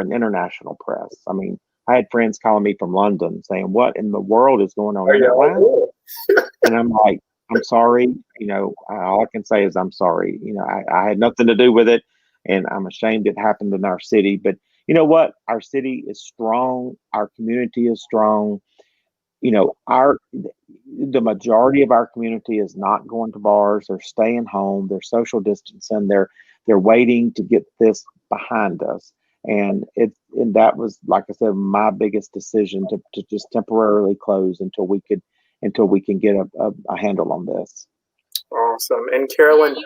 F: in international press. I mean, I had friends calling me from London saying, "What in the world is going on
A: Are
F: in Atlanta?"
A: y'all
F: And I'm like, "I'm sorry. All I can say is I'm sorry. I had nothing to do with it, and I'm ashamed it happened in our city. But you know what? Our city is strong. Our community is strong. Our the majority of our community is not going to bars. They're staying home. They're social distancing. They're waiting to get this behind us. And that was, like I said, my biggest decision to just temporarily close until we can get a handle on this.
A: awesome? And
G: Yeah,
A: Carolyn,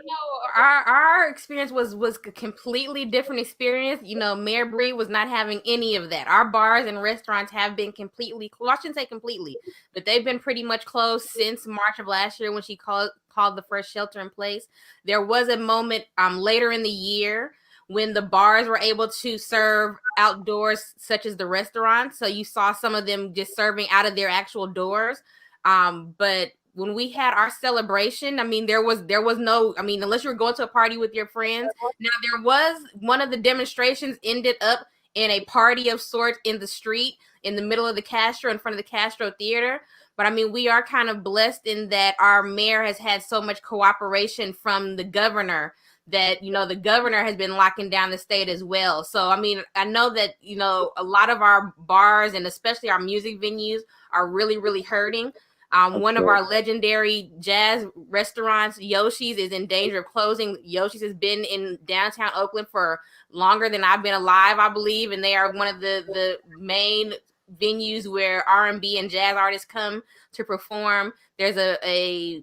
G: our experience was a completely different experience. Mayor Bree was not having any of that. Our bars and restaurants have been completely closed. I shouldn't say completely, but they've been pretty much closed since March of last year when she called the first shelter in place. There was a moment later in the year when the bars were able to serve outdoors, such as the restaurants. So you saw some of them just serving out of their actual doors. But when we had our celebration, I mean, there was no, I mean, unless you were going to a party with your friends. Now, there was one of the demonstrations ended up in a party of sorts in the street in the middle of the Castro, in front of the Castro Theater. But I mean, we are kind of blessed in that our mayor has had so much cooperation from the governor that, the governor has been locking down the state as well. So, I mean, I know that, a lot of our bars and especially our music venues are really, really hurting. One of our legendary jazz restaurants, Yoshi's, is in danger of closing. Yoshi's has been in downtown Oakland for longer than I've been alive, I believe, and they are one of the main venues where R&B and jazz artists come to perform. There's a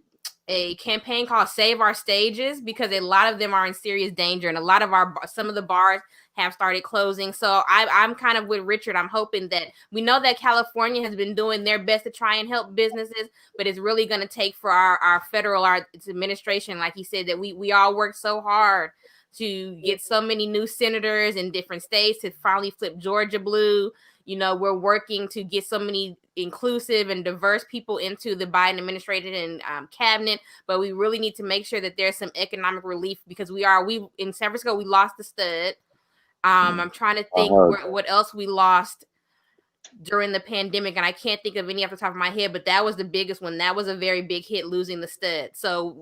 G: campaign called Save Our Stages because a lot of them are in serious danger, and a lot of some of the bars have started closing. So I'm kind of with Richard. I'm hoping that we know that California has been doing their best to try and help businesses, but it's really going to take for our federal administration, like he said, that we all worked so hard to get so many new senators in different states to finally flip Georgia blue. We're working to get so many inclusive and diverse people into the Biden administration and cabinet, but we really need to make sure that there's some economic relief because we in San Francisco, we lost the stud. I'm trying to think what else we lost during the pandemic, and I can't think of any off the top of my head, but that was the biggest one. That was a very big hit, losing the stud. So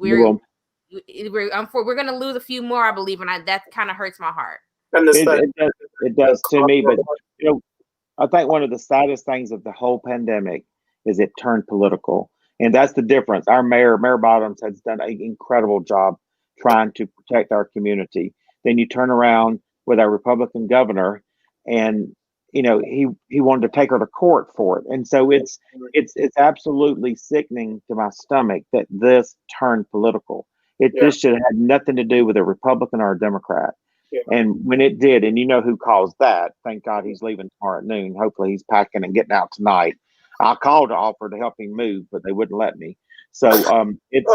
G: we're going to lose a few more, I believe, and that kind of hurts my heart.
A: And
F: It does to me, but you know, I think one of the saddest things of the whole pandemic is it turned political, and that's the difference. Our Mayor Bottoms, has done an incredible job trying to protect our community. Then you turn around with our Republican governor, and you know he wanted to take her to court for it, and so it's absolutely sickening to my stomach that this turned political. This should have had nothing to do with a Republican or a Democrat.
A: Yeah.
F: And when it did, and you know who caused that, thank God he's leaving tomorrow at noon. Hopefully he's packing and getting out tonight. I called to offer to help him move, but they wouldn't let me. So it's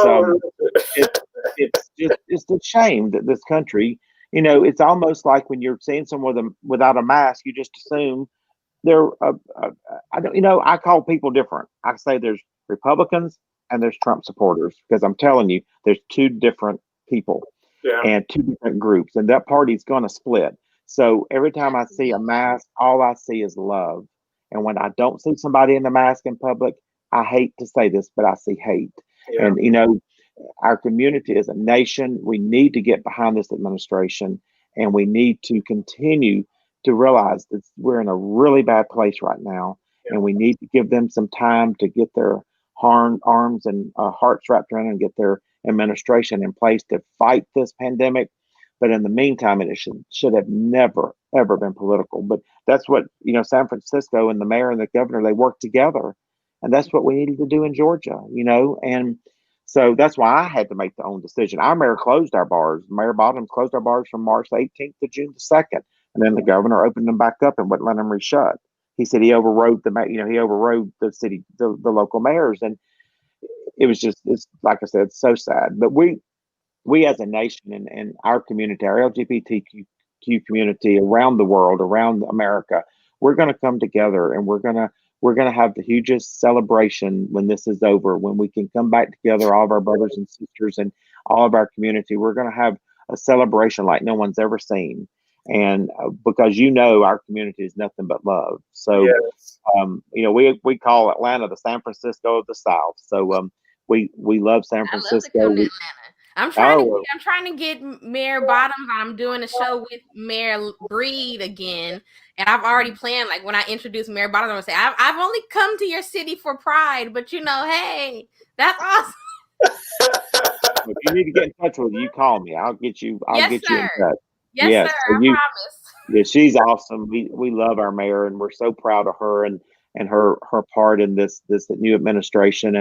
F: a shame that this country, you know, it's almost like when you're seeing someone without a mask, you just assume they're I don't, you know, I call people different. I say there's Republicans and there's Trump supporters, because I'm telling you, there's two different people.
A: Yeah.
F: And two different groups, and that party's going to split. So every time I see a mask, all I see is love. And when I don't see somebody in the mask in public, I hate to say this, but I see hate.
A: Yeah.
F: And you know, our community as a nation, we need to get behind this administration, and we need to continue to realize that we're in a really bad place right now, and we need to give them some time to get their arms and hearts wrapped around and get their administration in place to fight this pandemic. But in the meantime, it should have never, ever been political. But that's what, you know, San Francisco and the mayor and the governor, they worked together. And that's what we needed to do in Georgia, you know. And so that's why I had to make the own decision. Our mayor closed our bars. Mayor Bottoms closed our bars from March 18th to June the 2nd. And then the governor opened them back up and wouldn't let them reshut. He said he overrode the city, the local mayors. And it was just, it's like I said, it's so sad. But we as a nation and our community, our LGBTQ community around the world, around America, we're going to come together, and we're going to have the hugest celebration when this is over, when we can come back together, all of our brothers and sisters and all of our community. We're going to have a celebration like no one's ever seen. And because, you know, our community is nothing but love. So, you know, we call Atlanta the San Francisco of the South. So we love San Francisco.
G: I love to come to Atlanta. I'm trying to get Mayor Bottoms. I'm doing a show with Mayor Breed again, and I've already planned. Like when I introduce Mayor Bottoms, I'm gonna say I've only come to your city for Pride, but you know, hey, that's awesome.
F: If you need to get in touch with you, call me. I'll get you. I'll get you in touch.
G: Yes, sir. I promise.
F: Yeah, she's awesome. We love our mayor, and we're so proud of her and her part in this new administration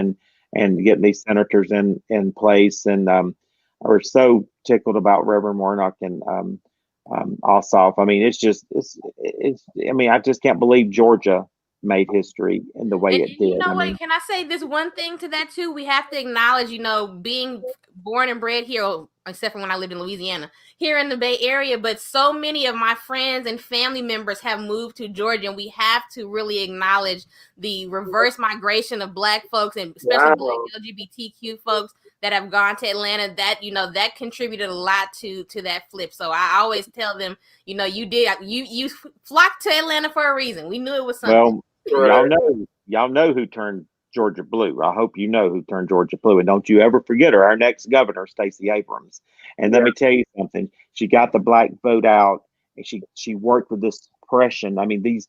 F: and getting these senators in place. And we're so tickled about Reverend Warnock and Ossoff. I mean, it's. I mean, I just can't believe Georgia made history in the way it did.
G: You know what? Can I say this one thing to that too? We have to acknowledge, you know, being born and bred here, except for when I lived in Louisiana, here in the Bay Area, but so many of my friends and family members have moved to Georgia, and we have to really acknowledge the reverse migration of Black folks, and especially Black LGBTQ folks that have gone to Atlanta. That, you know, that contributed a lot to that flip. So I always tell them, you know, you flocked to Atlanta for a reason. We knew it was something.
F: Well, y'all know who turned Georgia blue. I hope you know who turned Georgia blue, and don't you ever forget her. Our next governor, Stacey Abrams. And let me tell you something. She got the Black vote out, and she worked with this suppression. I mean, these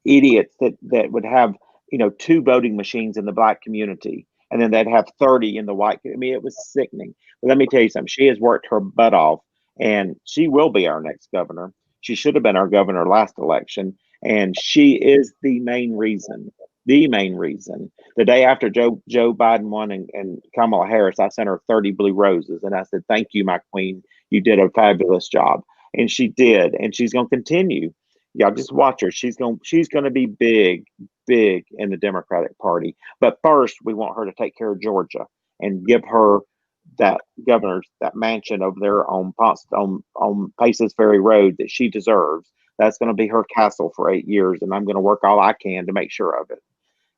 F: idiots that would have, you know, 2 voting machines in the Black community, and then they'd have 30 in the white. I mean, it was sickening. But let me tell you something. She has worked her butt off, and she will be our next governor. She should have been our governor last election. And she is the main reason. The day after Joe Biden won and Kamala Harris, I sent her 30 blue roses. And I said, thank you, my queen. You did a fabulous job. And she did. And she's going to continue. Y'all just watch her. She's going to be big in the Democratic Party. But first, we want her to take care of Georgia and give her that governor's, that mansion over there on Paces Ferry Road that she deserves. That's going to be her castle for 8 years, and I'm going to work all I can to make sure of it,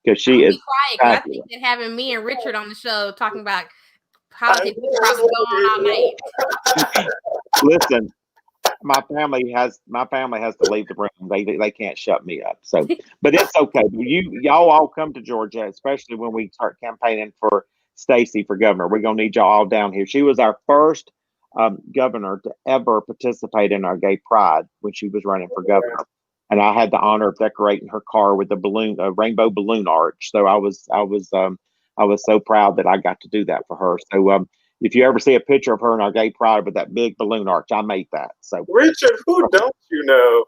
F: because she is.
G: Quiet, I think that having me and Richard on the show talking about politics is probably going on all night.
F: Listen, my family has to leave the room. They can't shut me up. So, but it's okay. Y'all all come to Georgia, especially when we start campaigning for Stacey for governor. We're going to need y'all all down here. She was our first governor to ever participate in our gay pride when she was running for governor. And I had the honor of decorating her car with a rainbow balloon arch. So I was so proud that I got to do that for her. So if you ever see a picture of her in our gay pride with that big balloon arch, I made that. So
A: Richard, who don't you know?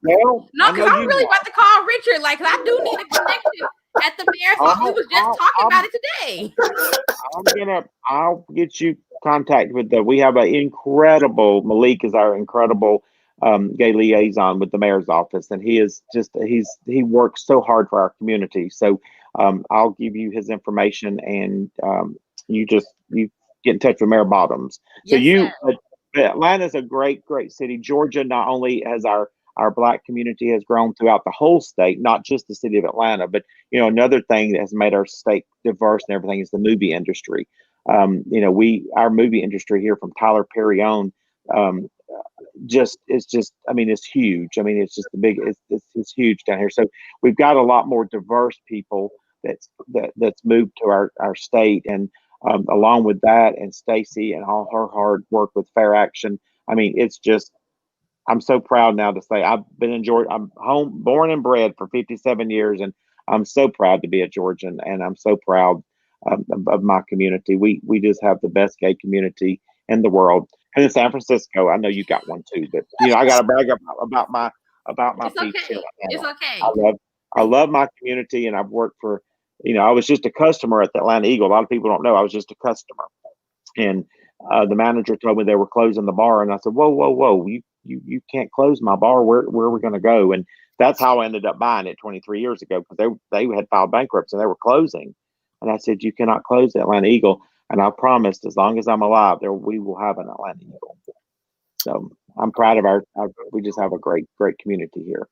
F: Well,
G: No, because I'm really about to call Richard. Like, 'cause I do need a connection at the mayor's office. We was just talking about it today.
F: I'll get you contact with we have an incredible, Malik is our incredible gay liaison with the mayor's office. And he works so hard for our community. So I'll give you his information, and you get in touch with Mayor Bottoms. So Atlanta's a great city. Georgia, not only has our Black community has grown throughout the whole state, not just the city of Atlanta, but another thing that has made our state diverse and everything is the movie industry. Our movie industry here from Tyler Perry on, it's huge. I mean, it's just it's huge down here. So we've got a lot more diverse people that's moved to our state, and along with that, and Stacey and all her hard work with Fair Action. I mean, it's just, I'm so proud now to say I've been in Georgia. I'm born and bred for 57 years, and I'm so proud to be a Georgian, and I'm so proud of my community. We just have the best gay community in the world. And in San Francisco, I know you got one too, but I got to brag about my
G: It's okay. It's okay.
F: I love my community, and I've worked for, I was just a customer at the Atlanta Eagle. A lot of people don't know I was just a customer, and the manager told me they were closing the bar, and I said, whoa, you can't close my bar. Where are we going to go? And that's how I ended up buying it 23 years ago, because they had filed bankruptcy and they were closing. And I said, you cannot close the Atlanta Eagle. And I promised, as long as I'm alive, we will have an Atlanta Eagle. So I'm proud of we just have a great community here.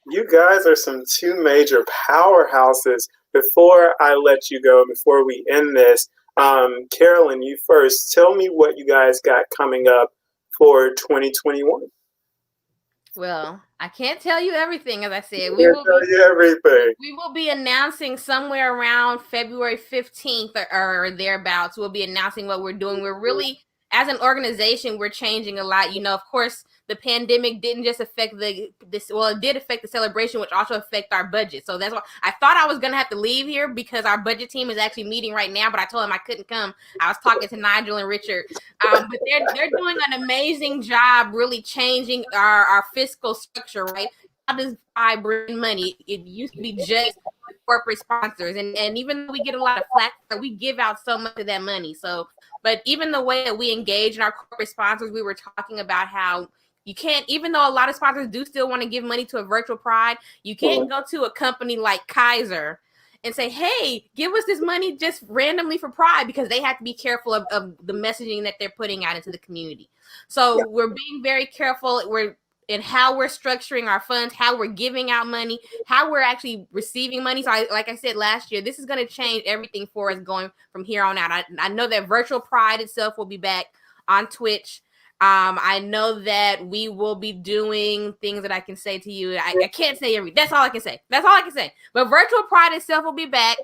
A: You guys are some two major powerhouses. Before I let you go, before we end this, Carolyn, you first. Tell me what you guys got coming up for 2021.
G: Well, I can't tell you everything, as I said.
A: We will
G: be announcing somewhere around February 15th or thereabouts. We'll be announcing what we're doing. We're really, as an organization, we're changing a lot. Of course, the pandemic didn't just affect it did affect the celebration, which also affect our budget. So that's why I thought I was going to have to leave here, because our budget team is actually meeting right now, but I told them I couldn't come. I was talking to Nigel and Richard, but they're doing an amazing job really changing our fiscal structure, right? How does I bring money? It used to be just corporate sponsors, and even though we get a lot of flack, we give out so much of that money. So, but even the way that we engage in our corporate sponsors, we were talking about how you can't, even though a lot of sponsors do still want to give money to a virtual pride, you can't go to a company like Kaiser and say, hey, give us this money just randomly for pride, because they have to be careful of the messaging that they're putting out into the community. So we're being very careful in how we're structuring our funds, how we're giving out money, how we're actually receiving money. So like I said last year, this is going to change everything for us going from here on out. I know that virtual pride itself will be back on Twitch. I know that we will be doing things that I can say to you. I can't say that's all I can say. That's all I can say. But virtual pride itself will be back.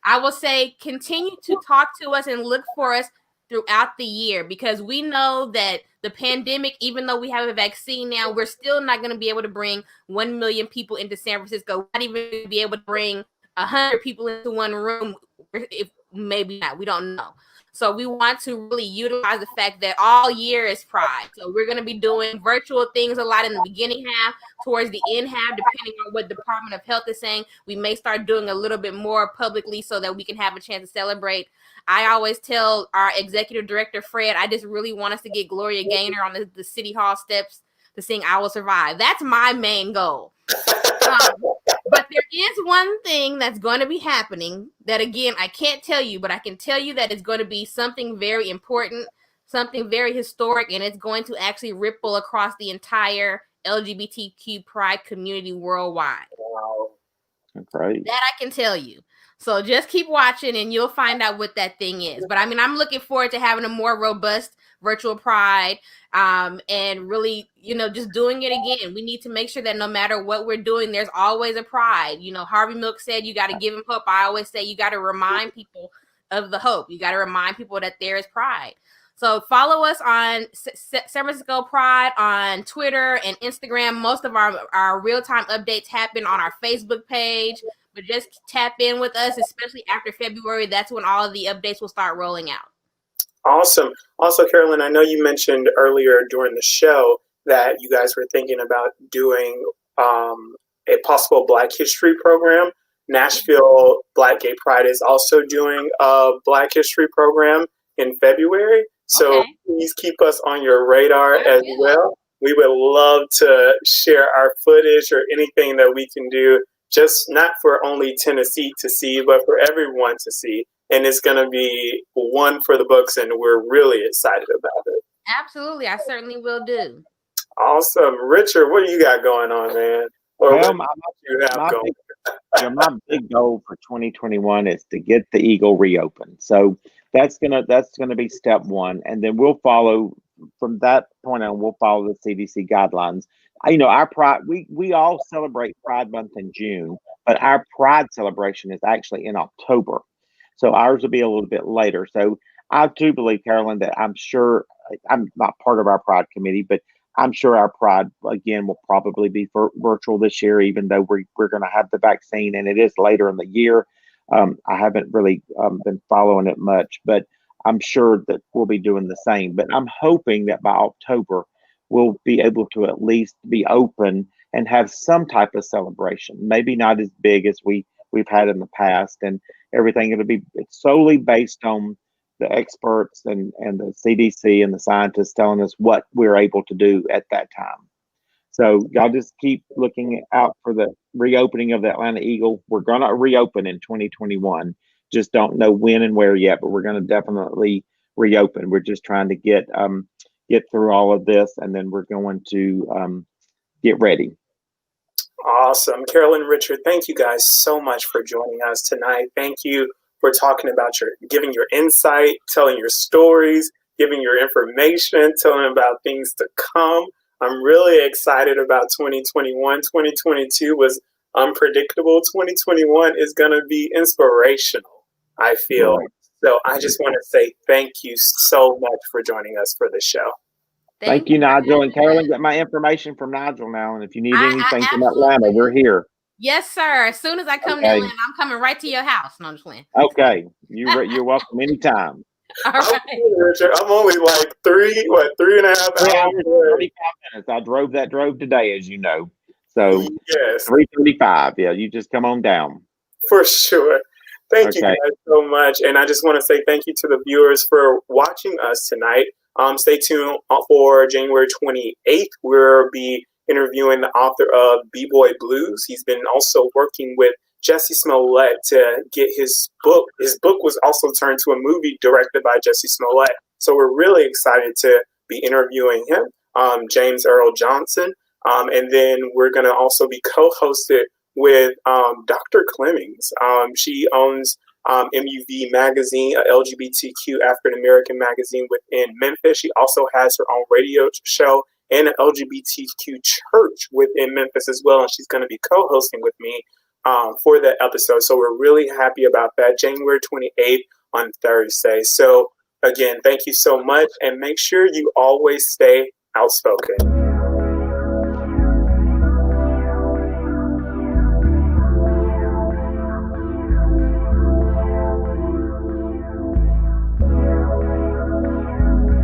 G: I will say continue to talk to us and look for us throughout the year, because we know that the pandemic, even though we have a vaccine now, we're still not going to be able to bring 1 million people into San Francisco. Not even be able to bring 100 people into one room. If maybe not, we don't know. So we want to really utilize the fact that all year is Pride. So we're going to be doing virtual things a lot in the beginning half, towards the end half, depending on what Department of Health is saying. We may start doing a little bit more publicly so that we can have a chance to celebrate. I always tell our executive director, Fred, I just really want us to get Gloria Gaynor on the City Hall steps to sing I Will Survive. That's my main goal. But there is one thing that's going to be happening that, again, I can't tell you, but I can tell you that it's going to be something very important, something very historic, and it's going to actually ripple across the entire LGBTQ pride community worldwide.
F: Wow. Great.
G: That I can tell you. So just keep watching and you'll find out what that thing is. But I mean, I'm looking forward to having a more robust virtual pride, and really, just doing it again. We need to make sure that no matter what we're doing, there's always a pride. Harvey Milk said you got to give him hope. I always say you got to remind people of the hope. You got to remind people that there is pride. So follow us on San Francisco Pride on Twitter and Instagram. Most of our real-time updates happen on our Facebook page, but just tap in with us, especially after February. That's when all of the updates will start rolling out.
A: Awesome. Also, Carolyn, I know you mentioned earlier during the show that you guys were thinking about doing a possible Black History program. Nashville Black Gay Pride is also doing a Black History program in February. So please keep us on your radar as well. We would love to share our footage or anything that we can do, just not for only Tennessee to see, but for everyone to see. And it's going to be one for the books, and we're really excited about it.
G: Absolutely. I certainly will do.
A: Awesome. Richard, what do you got going on, man? Or what do you have going?
F: My big goal for 2021 is to get the Eagle reopened. So that's gonna be step one, and then we'll follow from that point on. We'll follow the CDC guidelines. Our Pride, we all celebrate Pride Month in June, but our Pride celebration is actually in October. So ours will be a little bit later. So I do believe, Carolyn, that I'm sure I'm not part of our Pride committee, but I'm sure our Pride, again, will probably be virtual this year, even though we're going to have the vaccine and it is later in the year. I haven't really been following it much, but I'm sure that we'll be doing the same. But I'm hoping that by October, we'll be able to at least be open and have some type of celebration, maybe not as big as we've had in the past, and everything. It'll be solely based on the experts and the CDC and the scientists telling us what we're able to do at that time. So y'all just keep looking out for the reopening of the Atlanta Eagle. We're going to reopen in 2021. Just don't know when and where yet, but we're going to definitely reopen. We're just trying to get through all of this, and then we're going to get ready.
A: Awesome. Carolyn, Richard, thank you guys so much for joining us tonight. Thank you for talking about giving your insight, telling your stories, giving your information, telling about things to come. I'm really excited about 2021. 2022 was unpredictable. 2021 is going to be inspirational, I feel. Right. So I just want to say thank you so much for joining us for the show.
F: Thank you, Nigel. And Carolyn, get my information from Nigel now. And if you need anything from Atlanta, we're here.
G: Yes, sir. As soon as I come to Atlanta, I'm coming right to your house. No, I'm just playing.
F: Okay. You're welcome anytime.
G: All right.
A: Richard, I'm only like 3.5 hours.
F: 35 minutes. I drove today, as you know. So
A: yes.
F: 3:35. Yeah, you just come on down.
A: For sure. Thank you guys so much. And I just want to say thank you to the viewers for watching us tonight. Stay tuned for January 28th. We'll be interviewing the author of B-Boy Blues. He's been also working with Jesse Smollett to get his book. His book was also turned to a movie directed by Jesse Smollett. So we're really excited to be interviewing him, James Earl Johnson. And then we're going to also be co-hosted with Dr. Clemmings. She owns MUV Magazine, a LGBTQ African American magazine within Memphis. She also has her own radio show and an LGBTQ church within Memphis as well. And she's going to be co-hosting with me for that episode. So we're really happy about that. January 28th on Thursday. So again, thank you so much. And make sure you always stay outspoken.